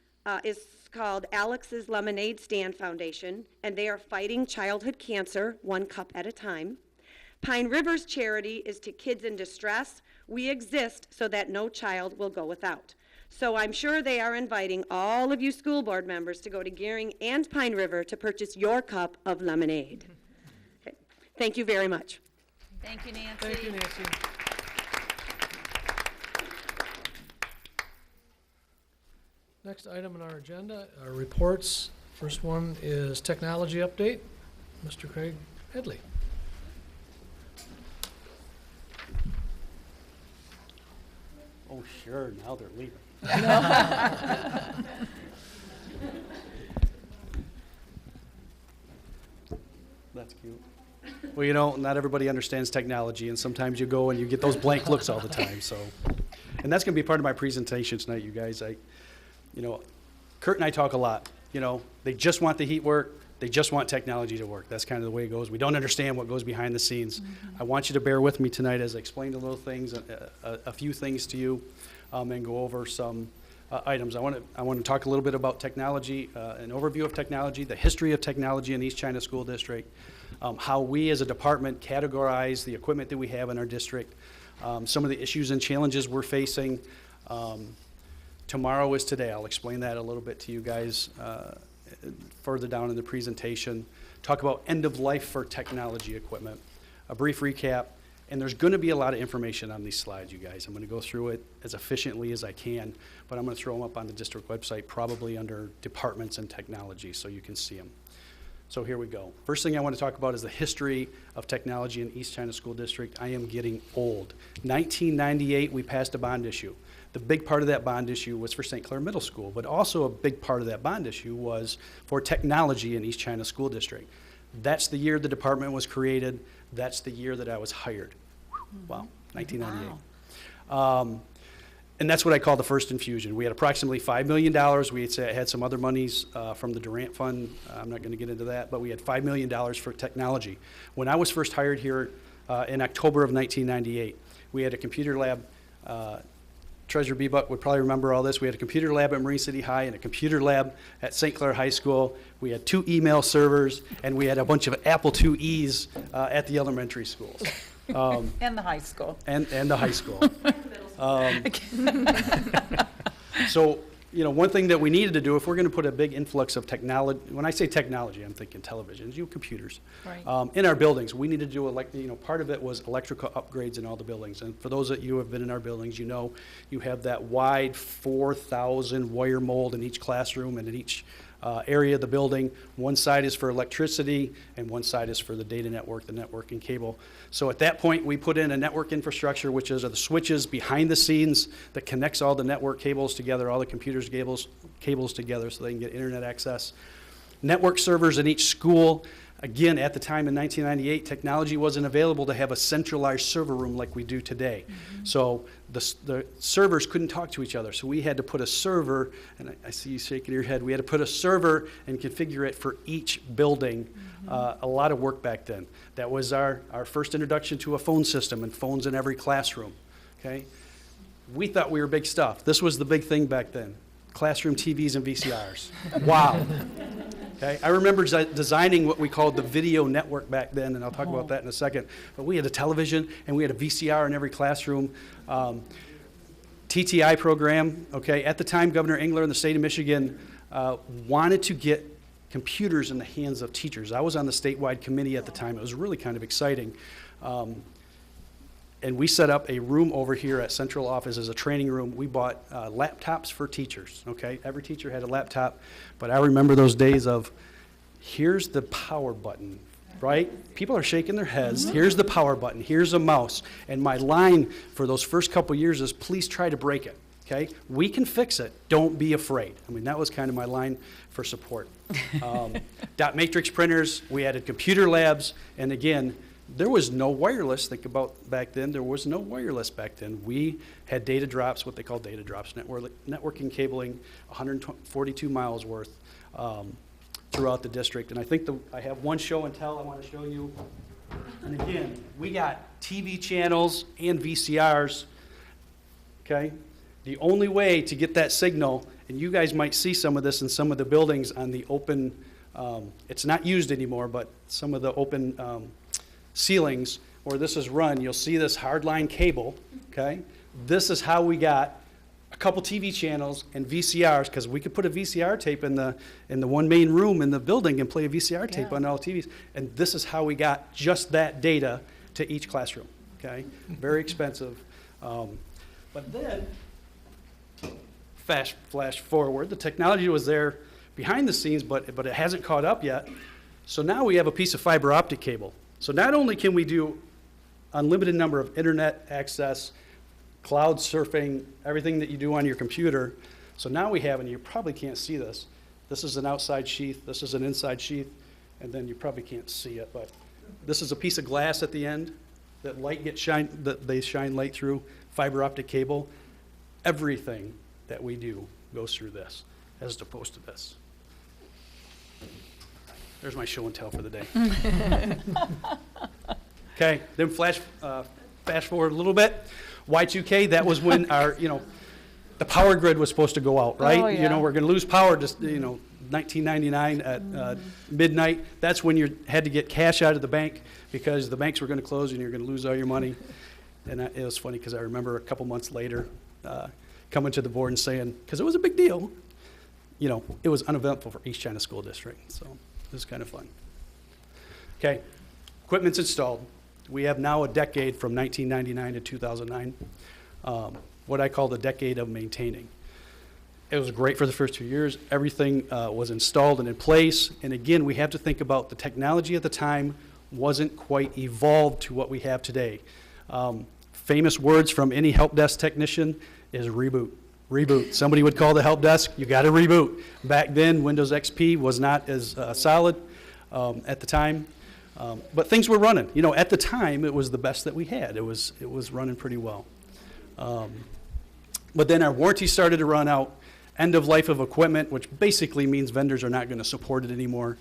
is called Alex's Lemonade Stand Foundation, and they are fighting childhood cancer one cup at a time. Pine River's charity is to kids in distress. We exist so that no child will go without. So I'm sure they are inviting all of you school board members to go to Gearing and Pine River to purchase your cup of lemonade. Okay. Thank you very much. Thank you, Nancy. Thank you, Nancy. Next item on our agenda are reports. First one is technology update. Mr. Craig Headley. Oh, sure, now they're leaving. That's cute. Well, you know, not everybody understands technology, and sometimes you go and you get those blank looks all the time, so. And that's gonna be part of my presentation tonight, you guys. You know, Kurt and I talk a lot, you know, they just want the heat work, they just want technology to work. That's kind of the way it goes. We don't understand what goes behind the scenes. I want you to bear with me tonight as I explain a little things, a few things to you, and go over some items. I want to talk a little bit about technology, an overview of technology, the history of technology in East China School District, how we as a department categorize the equipment that we have in our district, some of the issues and challenges we're facing. Tomorrow is today. I'll explain that a little bit to you guys further down in the presentation. Talk about end of life for technology equipment, a brief recap, and there's going to be a lot of information on these slides, you guys. I'm going to go through it as efficiently as I can, but I'm going to throw them up on the district website, probably under departments and technology, so you can see them. So here we go. First thing I want to talk about is the history of technology in East China School District. I am getting old. 1998, we passed a bond issue. The big part of that bond issue was for St. Clair Middle School, but also a big part of that bond issue was for technology in East China School District. That's the year the department was created. That's the year that I was hired. Wow, 1998. Wow. And that's what I call the first infusion. We had approximately $5 million. We had some other monies from the Durant Fund. I'm not going to get into that, but we had $5 million for technology. When I was first hired here in October of 1998, we had a computer lab. Treasurer Bebuck would probably remember all this. We had a computer lab at Marine City High and a computer lab at St. Clair High School. We had 2 email servers, and we had a bunch of Apple IIe's at the elementary schools. And the high school. And the high school. So, you know, one thing that we needed to do, if we're going to put a big influx of technology, when I say technology, I'm thinking televisions, computers, right. In our buildings, we need to do, part of it was electrical upgrades in all the buildings. And for those of you who have been in our buildings, you know, you have that wide 4,000 wire mold in each classroom and in each area of the building. One side is for electricity and one side is for the data network, the networking cable. So at that point, we put in a network infrastructure, which are the switches behind the scenes that connects all the network cables together, all the computers cables together so they can get internet access. Network servers in each school. Again, at the time in 1998, technology wasn't available to have a centralized server room like we do today. So the servers couldn't talk to each other. So we had to put a server, and I see you shaking your head, we had to put a server and configure it for each building. A lot of work back then. That was our first introduction to a phone system and phones in every classroom. Okay? We thought we were big stuff. This was the big thing back then. Classroom TVs and VCRs. Wow. Okay, I remember designing what we called the video network back then, and I'll talk about that in a second. But we had a television, and we had a VCR in every classroom. TTI program, okay, at the time, Governor Engler in the state of Michigan wanted to get computers in the hands of teachers. I was on the statewide committee at the time. It was really kind of exciting. And we set up a room over here at central office as a training room. We bought laptops for teachers, okay? Every teacher had a laptop, but I remember those days of, here's the power button, right? People are shaking their heads. Here's the power button. Here's a mouse. And my line for those first couple years is, please try to break it, okay? We can fix it. Don't be afraid. I mean, that was kind of my line for support. Dot matrix printers. We added computer labs. And again, there was no wireless. Think about back then. There was no wireless back then. We had data drops, what they call data drops, networking cabling, 142 miles worth throughout the district. And I think I have one show and tell I want to show you. And again, we got TV channels and VCRs. Okay, The only way to get that signal, and you guys might see some of this in some of the buildings on the open, it's not used anymore, but some of the open ceilings where this is run, you'll see this hardline cable, okay? This is how we got a couple TV channels and VCRs, because we could put a VCR tape in the one main room in the building and play a VCR tape on all TVs. And this is how we got just that data to each classroom, okay? Very expensive. But then, flash forward, the technology was there behind the scenes, but it hasn't caught up yet. So now we have a piece of fiber optic cable. So not only can we do unlimited number of internet access, cloud surfing, everything that you do on your computer. So now we have, and you probably can't see this, this is an outside sheath, this is an inside sheath, and then you probably can't see it, but this is a piece of glass at the end that they shine light through, fiber optic cable. Everything that we do goes through this, as opposed to this. There's my show and tell for the day. Okay, then fast forward a little bit. Y2K, that was when our, the power grid was supposed to go out, right? Oh, yeah. We're gonna lose power just, 1999 at midnight. That's when you had to get cash out of the bank because the banks were gonna close and you're gonna lose all your money. And it was funny because I remember a couple months later coming to the board and saying, because it was a big deal, it was uneventful for East China School District. So it was kind of fun. Okay, equipment's installed. We have now a decade from 1999 to 2009, what I call the decade of maintaining. It was great for the first 2 years. Everything was installed and in place. And again, we have to think about the technology at the time wasn't quite evolved to what we have today. Famous words from any help desk technician is reboot. Reboot. Somebody would call the help desk, you got to reboot. Back then, Windows XP was not as solid at the time. But things were running. At the time, it was the best that we had. It was running pretty well. But then our warranty started to run out. End of life of equipment, which basically means vendors are not going to support it anymore.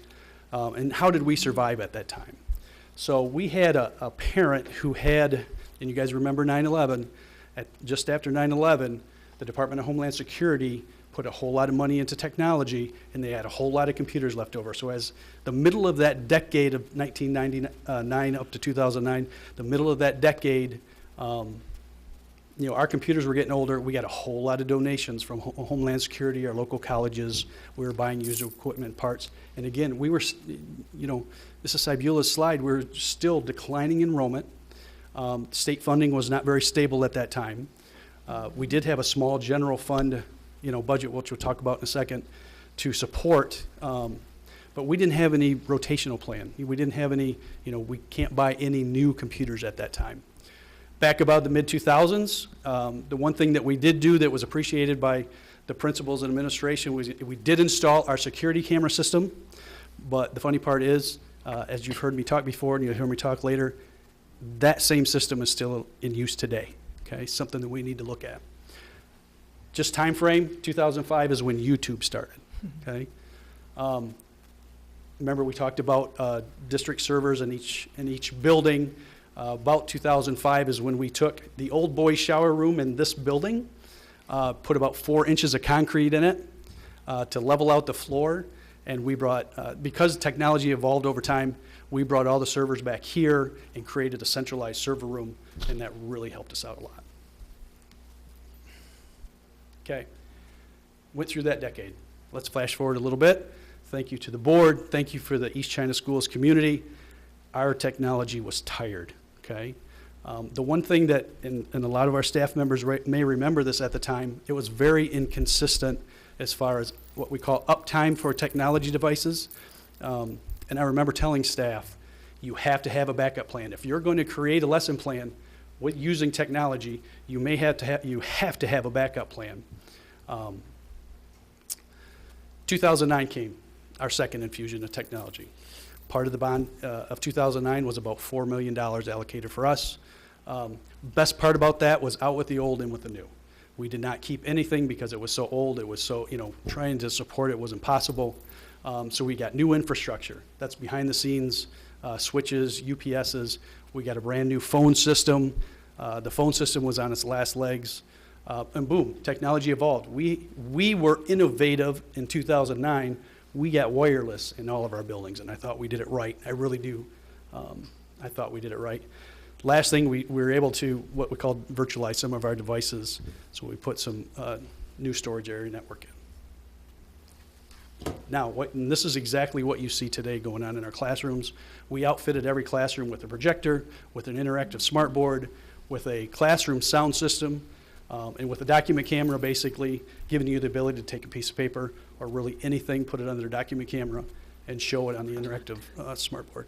And how did we survive at that time? So we had a parent who had, and you guys remember 9/11, just after 9/11, the Department of Homeland Security put a whole lot of money into technology, and they had a whole lot of computers left over. So as the middle of that decade of 1999 up to 2009, the middle of that decade, our computers were getting older. We got a whole lot of donations from Homeland Security, our local colleges. We were buying used equipment parts. And again, we were, this is Sibula's slide, we were still declining enrollment. State funding was not very stable at that time. We did have a small general fund budget, which we'll talk about in a second, to support, but we didn't have any rotational plan. We didn't have any, we can't buy any new computers at that time. Back about the mid-2000s, the one thing that we did do that was appreciated by the principals and administration was we did install our security camera system, but the funny part is, as you've heard me talk before and you'll hear me talk later, that same system is still in use today, okay? Something that we need to look at. Just time frame, 2005 is when YouTube started, okay? Remember we talked about district servers in each building. About 2005 is when we took the old boys shower room in this building, put about 4 inches of concrete in it to level out the floor, and we brought, because technology evolved over time, we brought all the servers back here and created a centralized server room, and that really helped us out a lot. Okay, went through that decade. Let's flash forward a little bit. Thank you to the board. Thank you for the East China Schools community. Our technology was tired, okay? The one thing that, and a lot of our staff members may remember this at the time, it was very inconsistent as far as what we call uptime for technology devices. And I remember telling staff, you have to have a backup plan. If you're going to create a lesson plan with using technology, you have to have a backup plan. 2009 came, our second infusion of technology. Part of the bond of 2009 was about $4 million allocated for us. Best part about that was out with the old, in with the new. We did not keep anything because it was so old. It was so, trying to support it was impossible. So we got new infrastructure. That's behind the scenes, switches, UPSs. We got a brand new phone system. The phone system was on its last legs. And boom, technology evolved. We were innovative in 2009. We got wireless in all of our buildings, and I thought we did it right. I really do. I thought we did it right. Last thing, we were able to, what we call virtualize some of our devices, so we put some new storage area network in. Now, and this is exactly what you see today going on in our classrooms. We outfitted every classroom with a projector, with an interactive smartboard, with a classroom sound system, and with a document camera, basically giving you the ability to take a piece of paper or really anything, put it under the document camera, and show it on the interactive smartboard.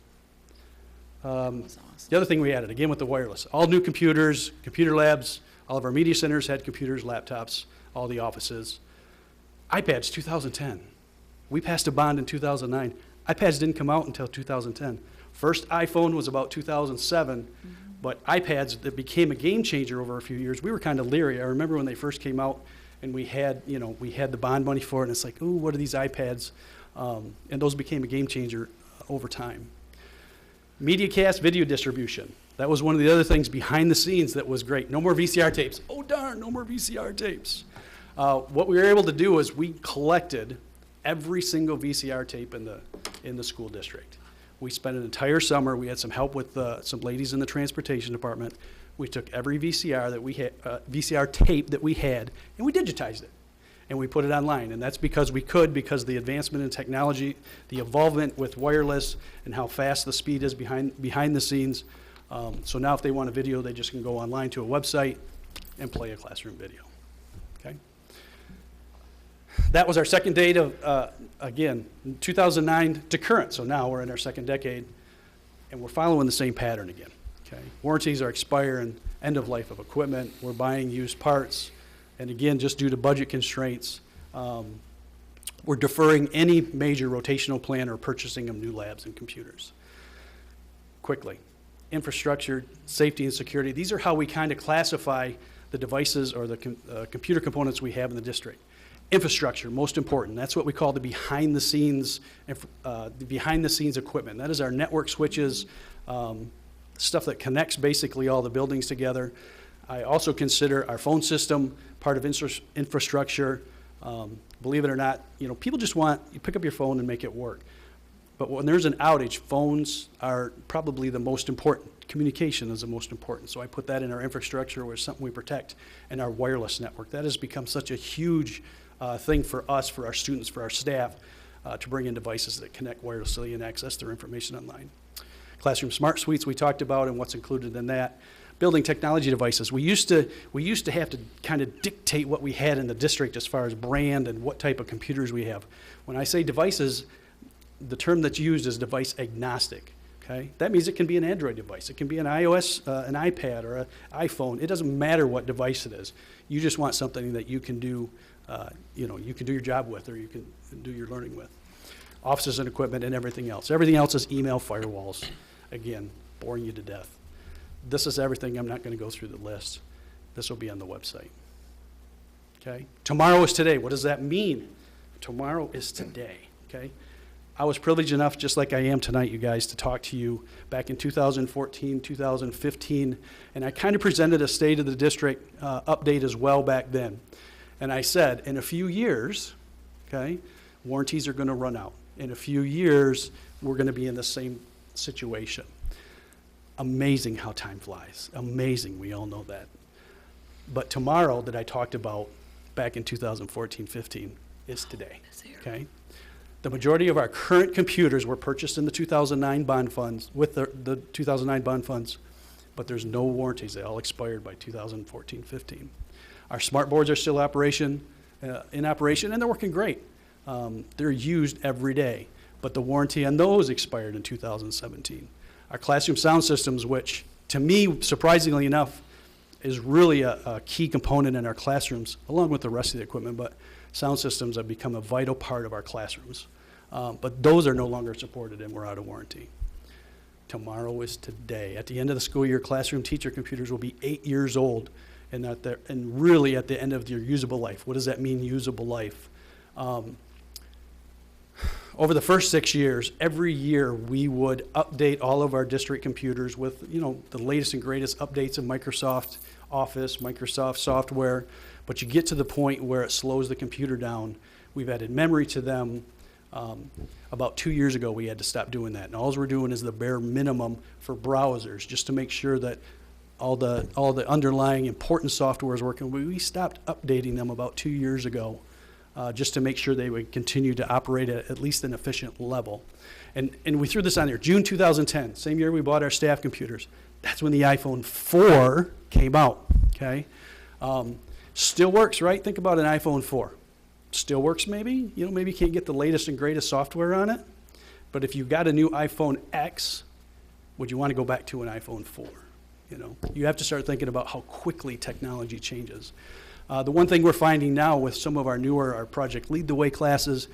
The other thing we added, again with the wireless, all new computers, computer labs, all of our media centers had computers, laptops, all the offices. iPads, 2010. We passed a bond in 2009. iPads didn't come out until 2010. First iPhone was about 2007, but iPads that became a game changer over a few years, we were kind of leery. I remember when they first came out and we had the bond money for it, and it's like, ooh, what are these iPads? And those became a game changer over time. MediaCast video distribution. That was one of the other things behind the scenes that was great. No more VCR tapes. Oh darn, no more VCR tapes. What we were able to do is we collected every single VCR tape in the school district. We spent an entire summer. We had some help with some ladies in the transportation department. We took every VCR that we had, VCR tape that we had, and we digitized it, and we put it online. And that's because we could, because of the advancement in technology, the involvement with wireless, and how fast the speed is behind the scenes. So now, if they want a video, they just can go online to a website and play a classroom video. Okay. That was our second date of, again, 2009 to current. So now we're in our second decade, and we're following the same pattern again. Okay. Warranties are expiring, end of life of equipment. We're buying used parts, and again, just due to budget constraints, we're deferring any major rotational plan or purchasing of new labs and computers. Quickly, infrastructure, safety, and security. These are how we kind of classify the devices or the computer components we have in the district. Infrastructure, most important. That's what we call the behind-the-scenes equipment. That is our network switches, stuff that connects basically all the buildings together. I also consider our phone system part of infrastructure. Believe it or not, people just want you pick up your phone and make it work. But when there's an outage, phones are probably the most important. Communication is the most important. So I put that in our infrastructure, where it's something we protect, and our wireless network. That has become such a huge thing for us, for our students, for our staff, to bring in devices that connect wirelessly and access their information online. Classroom smart suites we talked about and what's included in that. Building technology devices. We used to have to kind of dictate what we had in the district as far as brand and what type of computers we have. When I say devices, the term that's used is device agnostic. Okay? That means it can be an Android device. It can be an iOS, an iPad, or an iPhone. It doesn't matter what device it is. You just want something that you can do, you can do your job with, or you can do your learning with. Offices and equipment and everything else. Everything else is email firewalls. Again, boring you to death. This is everything. I'm not going to go through the list. This will be on the website. Okay? Tomorrow is today. What does that mean? Tomorrow is today. Okay? I was privileged enough, just like I am tonight, you guys, to talk to you back in 2014, 2015, and I kind of presented a state of the district update as well back then. And I said, in a few years, okay, warranties are going to run out. In a few years, we're going to be in the same situation. Amazing how time flies. Amazing, we all know that. But tomorrow that I talked about back in 2014, 15 is today, okay? The majority of our current computers were purchased in the 2009 bond funds, with the 2009 bond funds, but there's no warranties. They all expired by 2014, 15. Our smart boards are still in operation, and they're working great. They're used every day, but the warranty on those expired in 2017. Our classroom sound systems, which to me, surprisingly enough, is really a key component in our classrooms, along with the rest of the equipment, but sound systems have become a vital part of our classrooms. But those are no longer supported, and we're out of warranty. Tomorrow is today. At the end of the school year, classroom teacher computers will be 8 years old, and really at the end of their usable life. What does that mean, usable life? over the first 6 years, every year we would update all of our district computers with, you know, the latest and greatest updates of Microsoft Office, Microsoft software, but you get to the point where it slows the computer down. We've added memory to them. About 2 years ago, we had to stop doing that. And all we're doing is the bare minimum for browsers, just to make sure that all the underlying important software is working. We stopped updating them about 2 years ago, just to make sure they would continue to operate at least an efficient level. And we threw this on there, June 2010, same year we bought our staff computers. That's when the iPhone 4 came out, okay? Still works, right? Think about an iPhone 4. Still works maybe, you know, maybe you can't get the latest and greatest software on it, but if you got a new iPhone X, would you want to go back to an iPhone 4? You know, you have to start thinking about how quickly technology changes. The one thing we're finding now with some of our newer, our Project Lead the Way classes,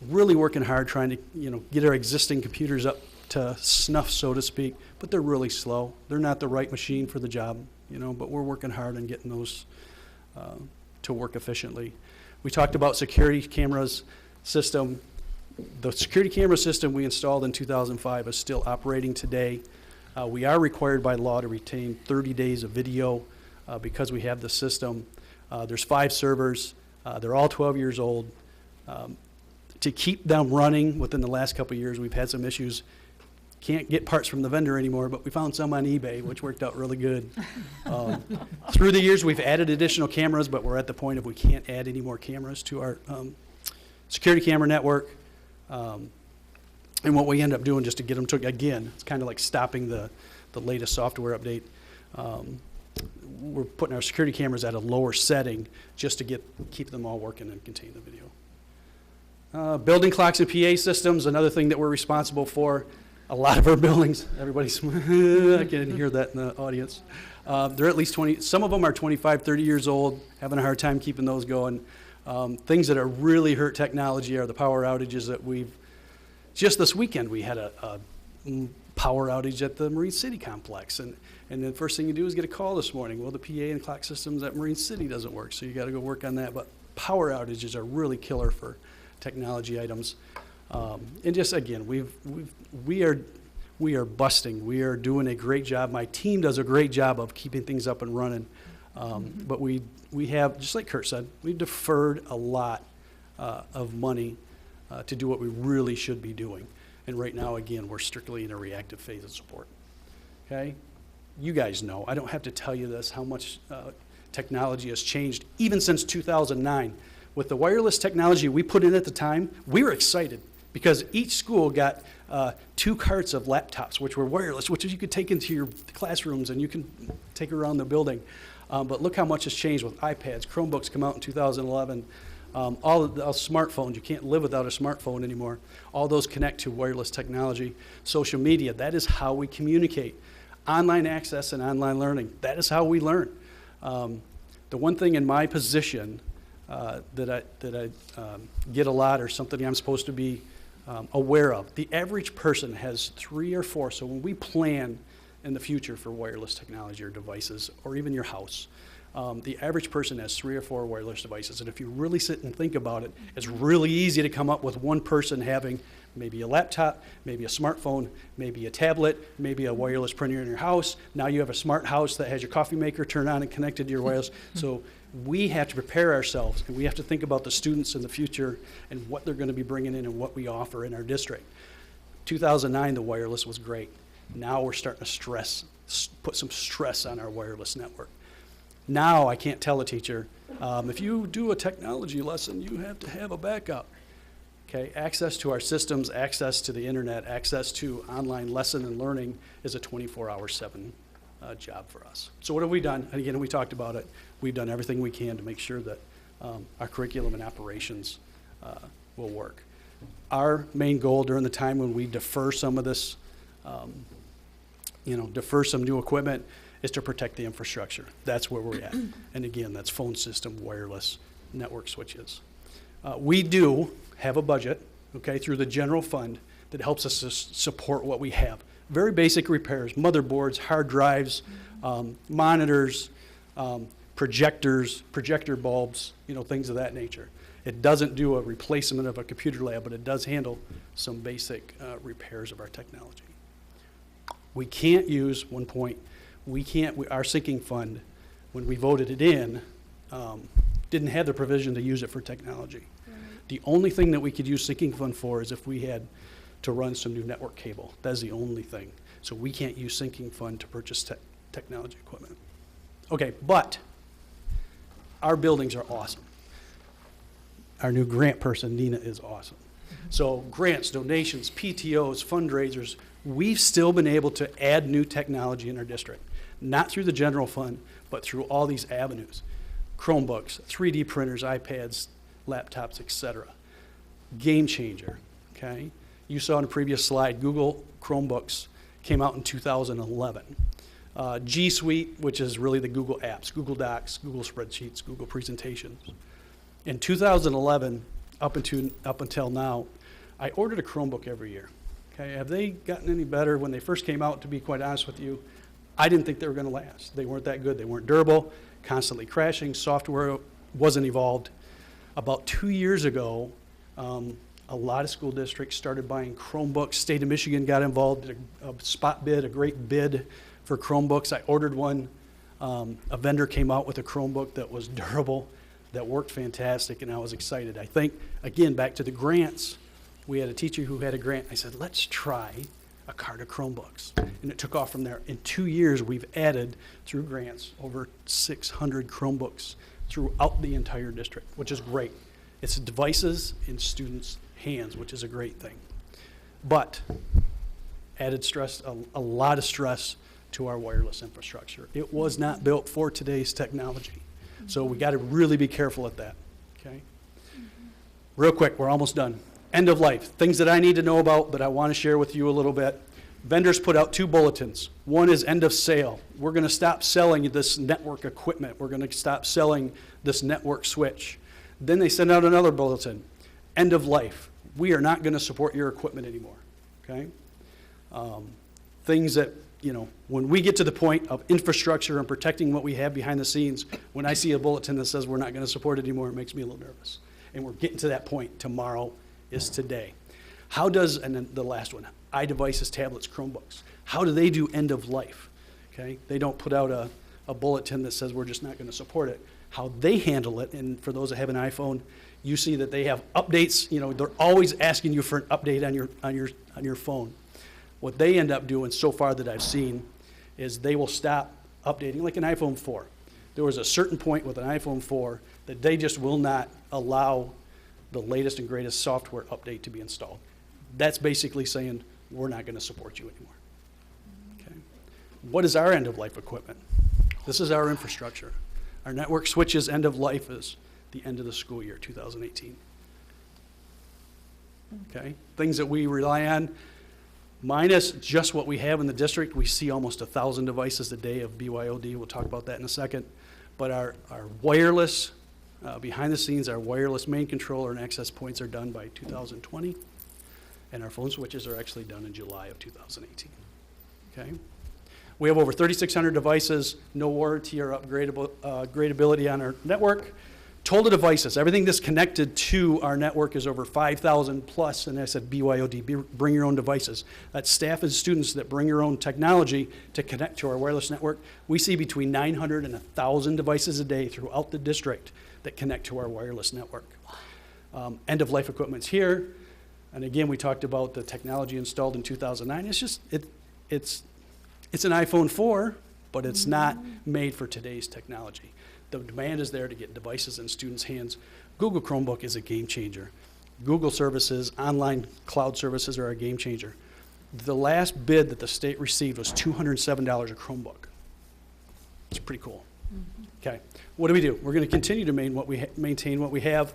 really working hard trying to, you know, get our existing computers up to snuff, so to speak, but they're really slow. They're not the right machine for the job, you know, but we're working hard on getting those to work efficiently. We talked about security cameras system. The security camera system we installed in 2005 is still operating today. We are required by law to retain 30 days of video because we have the system. There's 5 servers. They're all 12 years old. To keep them running within the last couple of years, we've had some issues. Can't get parts from the vendor anymore, but we found some on eBay, which worked out really good. Through the years, we've added additional cameras, but we're at the point of we can't add any more cameras to our security camera network. And what we end up doing just to get them to, again, it's kind of like stopping the latest software update. We're putting our security cameras at a lower setting just to keep them all working and contain the video. Building clocks and PA systems, another thing that we're responsible for. A lot of our buildings, everybody's, I can hear that in the audience. They're at least 20, some of them are 25, 30 years old, having a hard time keeping those going. Things that are really hurt technology are the power outages that just this weekend we had a power outage at the Marine City complex. And the first thing you do is get a call this morning. Well, the PA and clock systems at Marine City doesn't work, so you gotta go work on that. But power outages are really killer for technology items. And just again, we are busting. We are doing a great job. My team does a great job of keeping things up and running. But we have, just like Kurt said, we deferred a lot of money to do what we really should be doing. And right now, again, we're strictly in a reactive phase of support. Okay? You guys know, I don't have to tell you this, how much technology has changed, even since 2009. With the wireless technology we put in at the time, we were excited because each school got 2 carts of laptops, which were wireless, which you could take into your classrooms and you can take around the building. But look how much has changed with iPads. Chromebooks come out in 2011. All smartphones, you can't live without a smartphone anymore. All those connect to wireless technology. Social media, that is how we communicate. Online access and online learning, that is how we learn. The one thing in my position that I get a lot, or something I'm supposed to be aware of, the average person has 3 or 4. So when we plan in the future for wireless technology or devices, or even your house, the average person has 3 or 4 wireless devices. And if you really sit and think about it, it's really easy to come up with one person having maybe a laptop, maybe a smartphone, maybe a tablet, maybe a wireless printer in your house. Now you have a smart house that has your coffee maker turned on and connected to your wireless. So we have to prepare ourselves, and we have to think about the students in the future and what they're going to be bringing in and what we offer in our district. 2009, the wireless was great. Now we're starting to put some stress on our wireless network. Now I can't tell a teacher, if you do a technology lesson, you have to have a backup. Okay, access to our systems, access to the internet, access to online lesson and learning is a 24/7 job for us. So what have we done? And again, we talked about it. We've done everything we can to make sure that our curriculum and operations will work. Our main goal during the time when we defer some of this, defer some new equipment, is to protect the infrastructure. That's where we're at. And again, that's phone system, wireless, network switches. We do have a budget, okay, through the general fund that helps us to support what we have. Very basic repairs, motherboards, hard drives, monitors, projectors, projector bulbs, things of that nature. It doesn't do a replacement of a computer lab, but it does handle some basic repairs of our technology. We can't use, one point, our sinking fund, when we voted it in, didn't have the provision to use it for technology. Right. The only thing that we could use sinking fund for is if we had to run some new network cable. That's the only thing. So we can't use sinking fund to purchase technology equipment. Okay, but our buildings are awesome. Our new grant person, Nina, is awesome. So grants, donations, PTOs, fundraisers, we've still been able to add new technology in our district. Not through the general fund, but through all these avenues. Chromebooks, 3D printers, iPads, laptops, etc. Game changer, okay? You saw in a previous slide, Google Chromebooks came out in 2011. G Suite, which is really the Google apps, Google Docs, Google Spreadsheets, Google Presentations. In 2011, up until now, I ordered a Chromebook every year. Okay, have they gotten any better? When they first came out, to be quite honest with you, I didn't think they were going to last. They weren't that good. They weren't durable, constantly crashing. Software wasn't evolved. About 2 years ago, a lot of school districts started buying Chromebooks. State of Michigan got involved, did a spot bid, a great bid for Chromebooks. I ordered one. A vendor came out with a Chromebook that was durable, that worked fantastic, and I was excited. I think, again, back to the grants, we had a teacher who had a grant. I said, let's try a cart of Chromebooks. And it took off from there. In 2 years, we've added, through grants, over 600 Chromebooks throughout the entire district, which is great. It's devices in students' hands, which is a great thing. But added stress, a lot of stress to our wireless infrastructure. It was not built for today's technology. So we got to really be careful at that, okay? Real quick, we're almost done. End of life, things that I need to know about that I want to share with you a little bit. Vendors put out 2 bulletins. One is end of sale. We're going to stop selling this network equipment. We're going to stop selling this network switch. Then they send out another bulletin, end of life. We are not going to support your equipment anymore, okay? Things that, you know, when we get to the point of infrastructure and protecting what we have behind the scenes, when I see a bulletin that says we're not going to support it anymore, it makes me a little nervous. And we're getting to that point. Tomorrow is today. How does, and then the last one, iDevices, tablets, Chromebooks, how do they do end of life? Okay, they don't put out a bulletin that says we're just not going to support it. How they handle it, and for those that have an iPhone, you see that they have updates. You know, they're always asking you for an update on your phone. What they end up doing so far that I've seen is they will stop updating, like an iPhone 4. There was a certain point with an iPhone 4 that they just will not allow the latest and greatest software update to be installed. That's basically saying, we're not going to support you anymore. Okay. What is our end-of-life equipment? This is our infrastructure. Our network switches end of life is the end of the school year, 2018. Okay. Things that we rely on, minus just what we have in the district, we see almost 1,000 devices a day of BYOD. We'll talk about that in a second. But our wireless, behind the scenes, our wireless main controller and access points are done by 2020. And our phone switches are actually done in July of 2018. Okay? We have over 3,600 devices, no warranty or upgradability on our network. Total devices, everything that's connected to our network is over 5,000 plus, and I said BYOD, bring your own devices. That's staff and students that bring your own technology to connect to our wireless network. We see between 900 and 1,000 devices a day throughout the district that connect to our wireless network. End-of-life equipment's here, and again, we talked about the technology installed in 2009. It's just, it's an iPhone 4, but it's not made for today's technology. The demand is there to get devices in students' hands. Google Chromebook is a game changer. Google services, online cloud services are a game changer. The last bid that the state received was $207 a Chromebook. It's pretty cool. Okay, what do? We're going to continue to maintain what we have.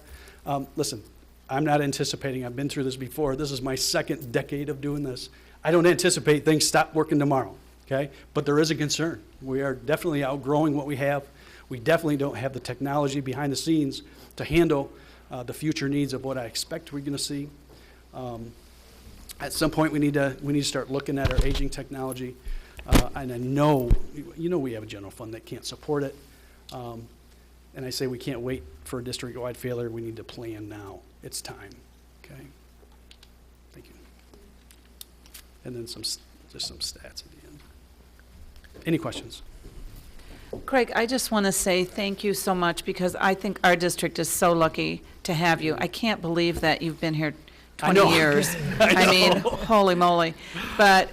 Listen, I'm not anticipating, I've been through this before. This is my second decade of doing this. I don't anticipate things stop working tomorrow, okay? But there is a concern. We are definitely outgrowing what we have. We definitely don't have the technology behind the scenes to handle the future needs of what I expect we're going to see. At some point, we need to start looking at our aging technology. And I know, we have a general fund that can't support it. And I say we can't wait for a district-wide failure. We need to plan now. It's time. Okay? Thank you. And then just some stats at the end. Any questions? Craig, I just want to say thank you so much because I think our district is so lucky to have you. I can't believe that you've been here 20 years. I mean, holy moly. But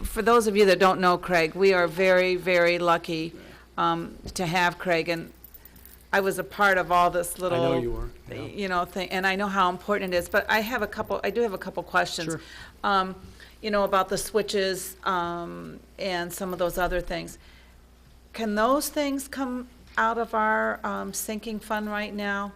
for those of you that don't know Craig, we are very, very lucky to have Craig. And I was a part of all this little, I know you were. Yeah. you know, thing, and I know how important it is. But I do have a couple questions. Sure. You know, about the switches and some of those other things. Can those things come out of our sinking fund right now?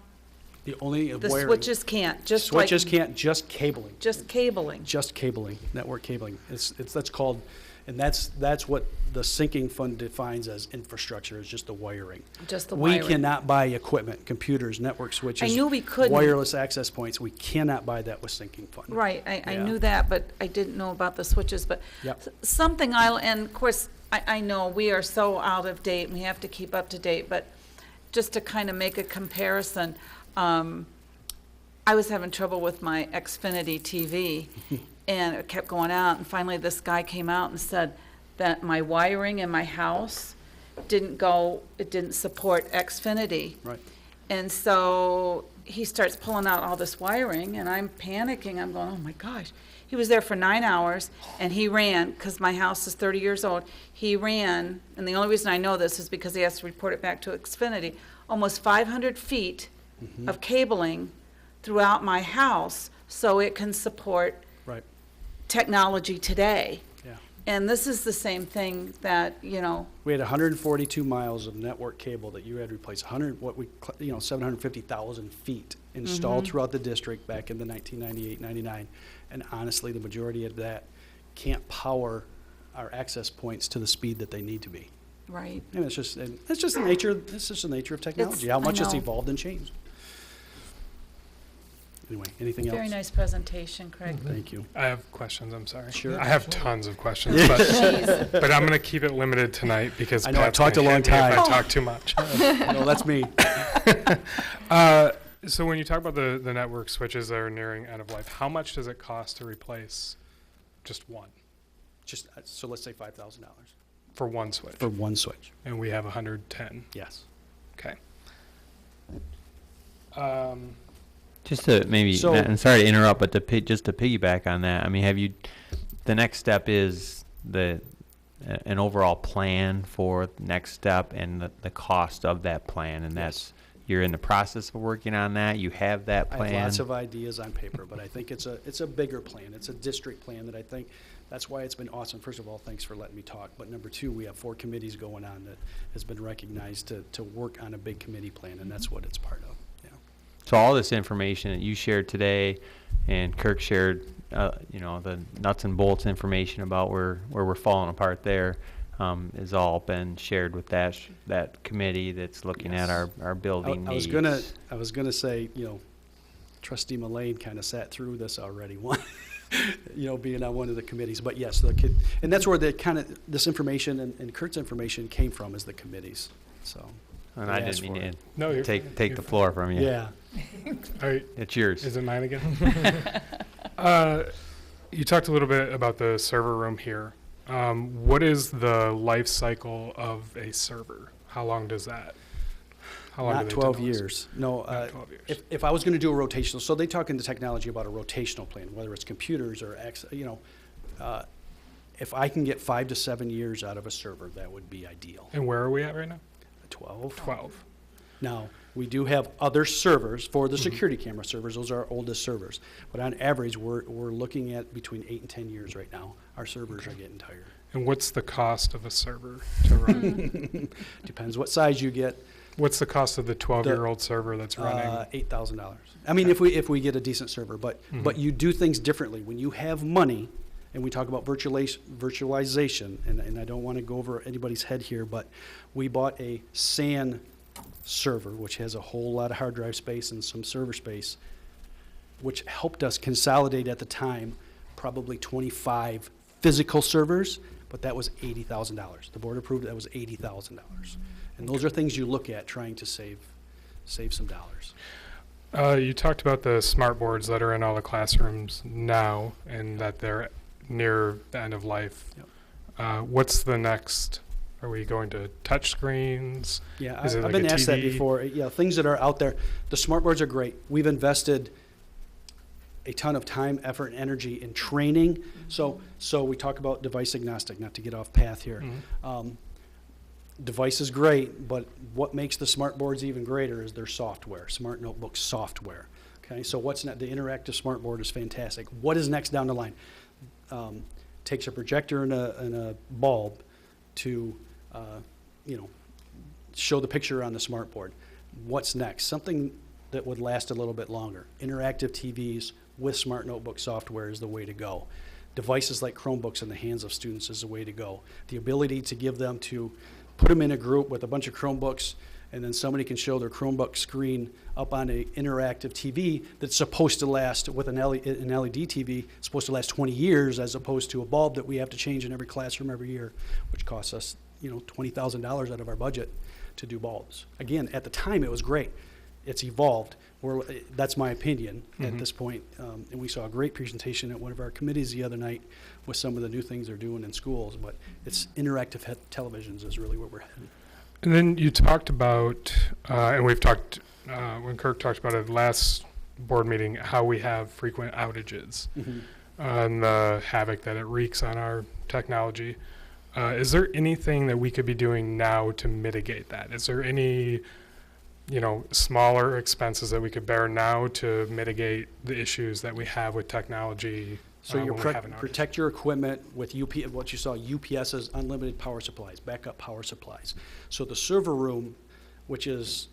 The only The wiring. switches can't, just Switches like, can't, just cabling. just cabling. Just cabling, network cabling. That's called, and that's what the sinking fund defines as infrastructure, is just the wiring. Just the We wiring. cannot buy equipment, computers, network switches. I knew we couldn't. Wireless access points. We cannot buy that with sinking fund. Right, I Yeah. knew that, but I didn't know about the switches, but Yep. something and of course, I know we are so out of date, and we have to keep up to date, but just to kind of make a comparison, I was having trouble with my Xfinity TV, and it kept going out, and finally this guy came out and said that my wiring in my house it didn't support Xfinity. Right. And so he starts pulling out all this wiring, and I'm panicking. I'm going, oh my gosh. He was there for 9 hours, and he ran, because my house is 30 years old. He ran, and the only reason I know this is because he has to report it back to Xfinity, almost 500 feet of cabling throughout my house so it can support Right. technology today. Yeah. And this is the same thing that, you know, We had 142 miles of network cable that you had to replace, 750,000 feet installed Mm-hmm. throughout the district back in the 1998, 99. And honestly, the majority of that can't power our access points to the speed that they need to be. right. And it's just the nature of technology, how I much it's know. evolved and changed. Anyway, anything else? Very nice presentation, Craig. Thank you. I have questions, I'm sorry. Sure. I have tons of questions, Jeez. but I'm going to keep it limited tonight because I know, I Pat's talked gonna a long hit me if time. I talk too much. No, that's me. So when you talk about the network switches that are nearing end of life, how much does it cost to replace just one Just, so let's say $5,000 for one switch? for one switch. And we have 110. Yes. Okay. Just to maybe, So- and sorry to interrupt, but just to piggyback on that, I mean, the next step is an overall plan for next step and the cost of that plan, and that's, you're in the process of working on that, you have that I plan? have lots of ideas on paper, but I think it's a bigger plan. It's a district plan that I think, that's why it's been awesome. First of all, thanks for letting me talk. But number two, we have 4 committees going on that has been recognized to work on a big committee plan, and that's what it's part of. Yeah. So all this information that you shared today, and Kirk shared, the nuts and bolts information about where we're falling apart there, has all been shared with that committee that's looking at Yes. our building needs. I was gonna say, Trustee Mullane kind of sat through this already, being on one of the committees. But yes, and that's where this information and Kurt's information came from, is the committees. So. And they I asked didn't mean for to No, take the floor from you. Yeah. All right. It's yours. Is it mine again? You talked a little bit about the server room here. What is the life cycle of a server? How long does that? How long Not do they 12 tend to last? years. No, Not 12 years. if I was going to do a rotational, so they talk in the technology about a rotational plan, whether it's computers or if I can get 5 to 7 years out of a server, that would be ideal. And where are we at right now? 12. 12. Now, we do have other servers for the security camera servers. Those are our oldest servers. But on average, we're looking at between 8 and 10 years right now. Our servers are getting tired. And what's the cost of a server to run? Depends what size you get. What's the cost of the 12-year-old server that's running? $8,000. I mean, if we get a decent server, but you do things differently when you have money. And we talk about virtualization, and I don't want to go over anybody's head here, but we bought a SAN server, which has a whole lot of hard drive space and some server space, which helped us consolidate at the time probably 25 physical servers, but but that was $80,000. The board approved that was $80,000. And those are things you look at trying to save some dollars. You talked about the smart boards that are in all the classrooms now and that they're near the end of life. Yep. What's the next? Are we going to touch screens? Yeah, Is it I've like been a asked that TV? before. Yeah, things that are out there. The smart boards are great. We've invested a ton of time, effort, and energy in training. So we talk about device agnostic, not to get off path here. Device is great, but what makes the smart boards even greater is their software, smart notebook software. Okay, so what's next? The interactive smart board is fantastic. What is next down the line? Takes a projector and a bulb to, show the picture on the smart board. What's next? Something that would last a little bit longer. Interactive TVs with smart notebook software is the way to go. Devices like Chromebooks in the hands of students is the way to go. The ability to give them to put them in a group with a bunch of Chromebooks, and then somebody can show their Chromebook screen up on an interactive TV that's supposed to last, with an LED TV, supposed to last 20 years, as opposed to a bulb that we have to change in every classroom every year, which costs us, $20,000 out of our budget to do bulbs. Again, at the time, it was great. It's evolved. That's my opinion at this point. And we saw a great presentation at one of our committees the other night with some of the new things they're doing in schools, but it's interactive televisions is really where we're headed. And then you talked about, and we've talked, when Kirk talked about it at the last board meeting, how we have frequent outages and the havoc that it wreaks on our technology. Is there anything that we could be doing now to mitigate that? Is there any, smaller expenses that we could bear now to mitigate the issues that we have with technology? So you when we have an outage? protect your equipment with what you saw, UPSs, unlimited power supplies, backup power supplies. So the server room, which is,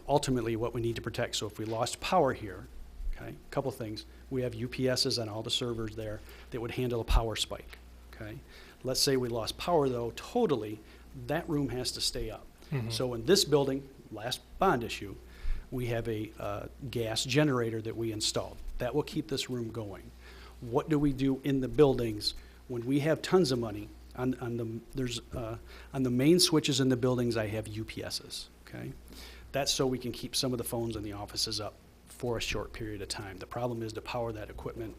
ultimately what we need to protect. So if we lost power here, okay, a couple things. We have UPSs on all the servers there that would handle a power spike, okay? Let's say we lost power though, totally, that room has to stay up. So in this building, last bond issue, we have a gas generator that we installed. That will keep this room going. What do we do in the buildings when we have tons of money? On the main switches in the buildings, I have UPSs, okay? That's so we can keep some of the phones in the offices up for a short period of time. The problem is to power that equipment,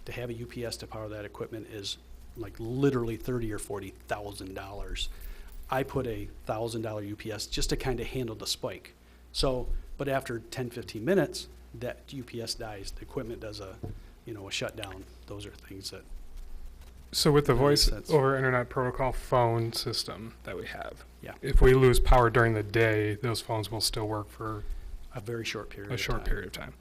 to have a UPS to power that equipment is like literally $30,000 or $40,000. I put a $1,000 UPS just to kind of handle the spike. So, but after 10, 15 minutes, that UPS dies. The equipment does a shutdown. Those are things that. So with the voice over internet protocol phone system that we have, yeah, if we lose power during the day, those phones will still work for a very short period. Period of time.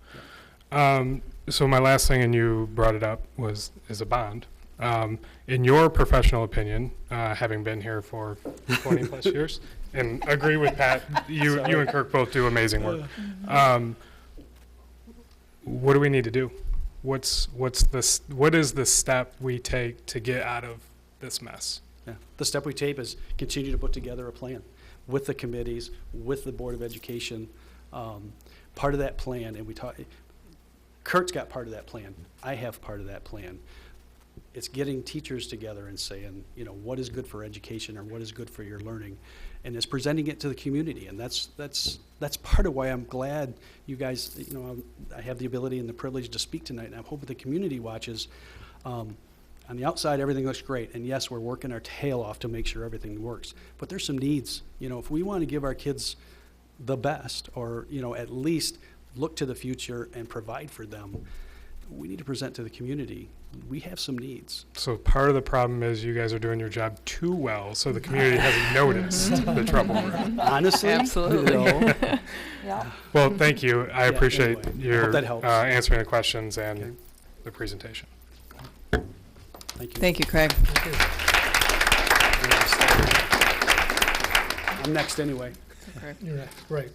Yeah. So my last thing, and you brought it up, is a bond. In your professional opinion, having been here for 20 plus years, and agree with Pat, you and Kirk both do amazing work. What do we need to do? What is the step we take to get out of this mess? Yeah. The step we take is continue to put together a plan with the committees, with the Board of Education. Part of that plan, and Kurt's got part of that plan. I have part of that plan. It's getting teachers together and saying, what is good for education or what is good for your learning, and it's presenting it to the community. And that's part of why I'm glad you guys, I have the ability and the privilege to speak tonight, and I'm hoping the community watches. On the outside, everything looks great, and yes, we're working our tail off to make sure everything works. But there's some needs. If we want to give our kids the best, or at least look to the future and provide for them, we need to present to the community. We have some needs. So part of the problem is you guys are doing your job too well, so the community hasn't noticed the trouble we're in. Honestly, absolutely. Yeah. Well, thank you. I appreciate your that helps. answering the questions and the presentation. Thank you. Thank you, Craig. I'm next anyway. Okay. Yeah, right.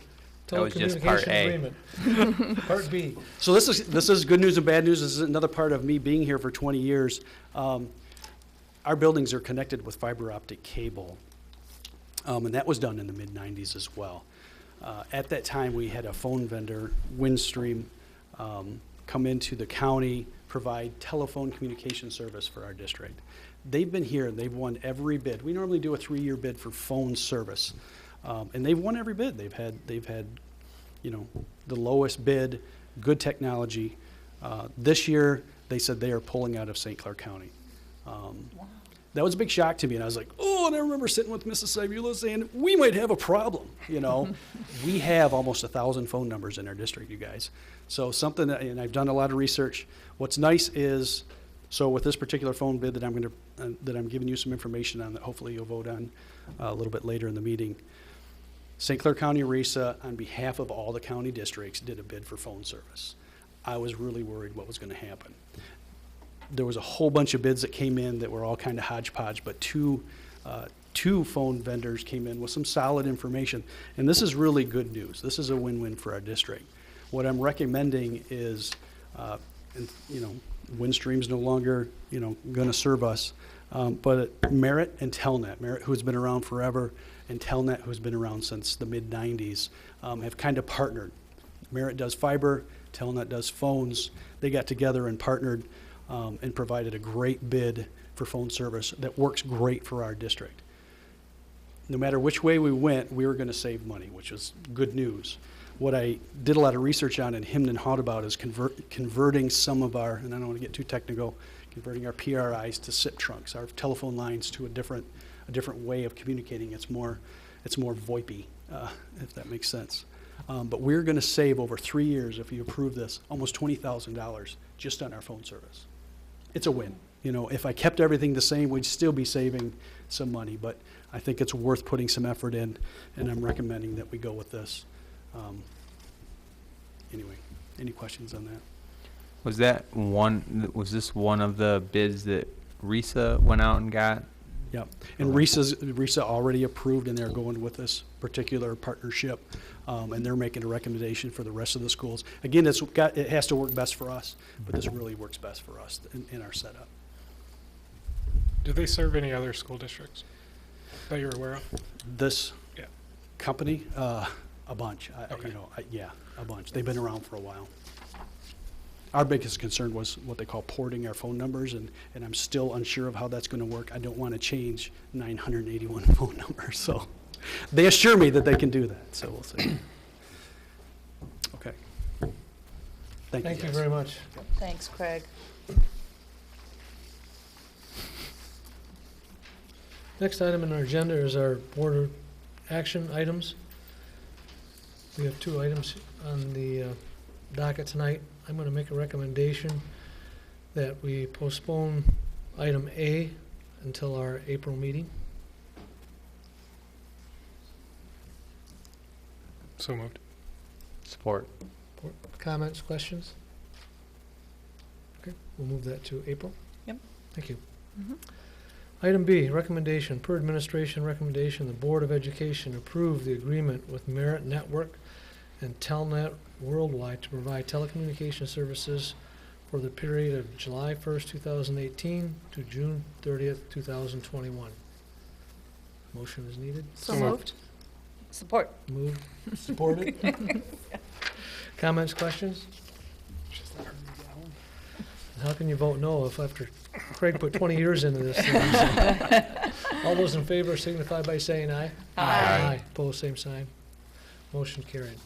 That was just part A. Agreement. Part B. So this is good news and bad news. This is another part of me being here for 20 years. Our buildings are connected with fiber optic cable, and that was done in the mid-90s as well. At that time, we had a phone vendor, Windstream, come into the county, provide telephone communication service for our district. They've been here, and they've won every bid. We normally do a 3-year bid for phone service, and they've won every bid. They've had, you know, the lowest bid, good technology. This year, they said they are pulling out of St. Clair County. That was a big shock to me, and I was like, oh, and I remember sitting with Mrs. Sybula saying, we might have a problem, you know. We have almost 1,000 phone numbers in our district, you guys. So something that, and I've done a lot of research. What's nice is, so with this particular phone bid that I'm giving you some information on that hopefully you'll vote on a little bit later in the meeting, St. Clair County RESA, on behalf of all the county districts, did a bid for phone service. I was really worried what was going to happen. There was a whole bunch of bids that came in that were all kind of hodgepodge, but two phone vendors came in with some solid information. And this is really good news. This is a win-win for our district. What I'm recommending is, you know, Windstream's no longer, you know, going to serve us, but Merit and Telnet, Merit, who's been around forever, and Telnet, who's been around since the mid-90s, have kind of partnered. Merit does fiber, Telnet does phones. They got together and partnered and provided a great bid for phone service that works great for our district. No matter which way we went, we were going to save money, which was good news. What I did a lot of research on and hemmed and hawed about is converting some of our, and I don't want to get too technical, converting our PRIs to SIP trunks, our telephone lines to a different way of communicating. It's more VoIP-y, if that makes sense. But we're going to save over 3 years, if you approve this, almost $20,000 just on our phone service. It's a win. You know, if I kept everything the same, we'd still be saving some money, but I think it's worth putting some effort in, and I'm recommending that we go with this. Anyway, any questions on that? Was this one of the bids that RESA went out and got? Yep. And RESA already approved, and they're going with this particular partnership, and they're making a recommendation for the rest of the schools. Again, it has to work best for us, but this really works best for us in our setup. Do they serve any other school districts that you're aware of? This company, a bunch. Okay. Yeah, a bunch. They've been around for a while. Our biggest concern was what they call porting our phone numbers, and I'm still unsure of how that's going to work. I don't want to change 981 phone numbers, so they assure me that they can do that, so we'll see. Okay. Thank you very much. Thanks, Craig. Next item on our agenda is our board action items. We have 2 items on the docket tonight. I'm going to make a recommendation that we postpone item A until our April meeting. So moved. Support. Comments, questions? Okay, we'll move that to April. Yep. Thank you. Mm-hmm. Item B, recommendation. Per administration recommendation, the Board of Education approve the agreement with Merit Network and Telnet Worldwide to provide telecommunication services for the period of July 1st, 2018 to June 30th, 2021. Motion is needed. So moved. Support. Moved. Supported. Comments, questions? How can you vote no if after Craig put 20 years into this thing? All those in favor signify by saying aye. Aye. Opposed, same sign. Motion carried.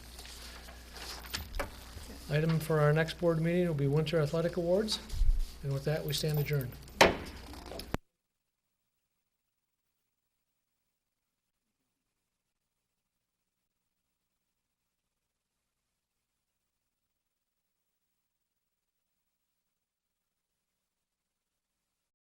Item for our next board meeting will be Winter Athletic Awards. And with that, we stand adjourned.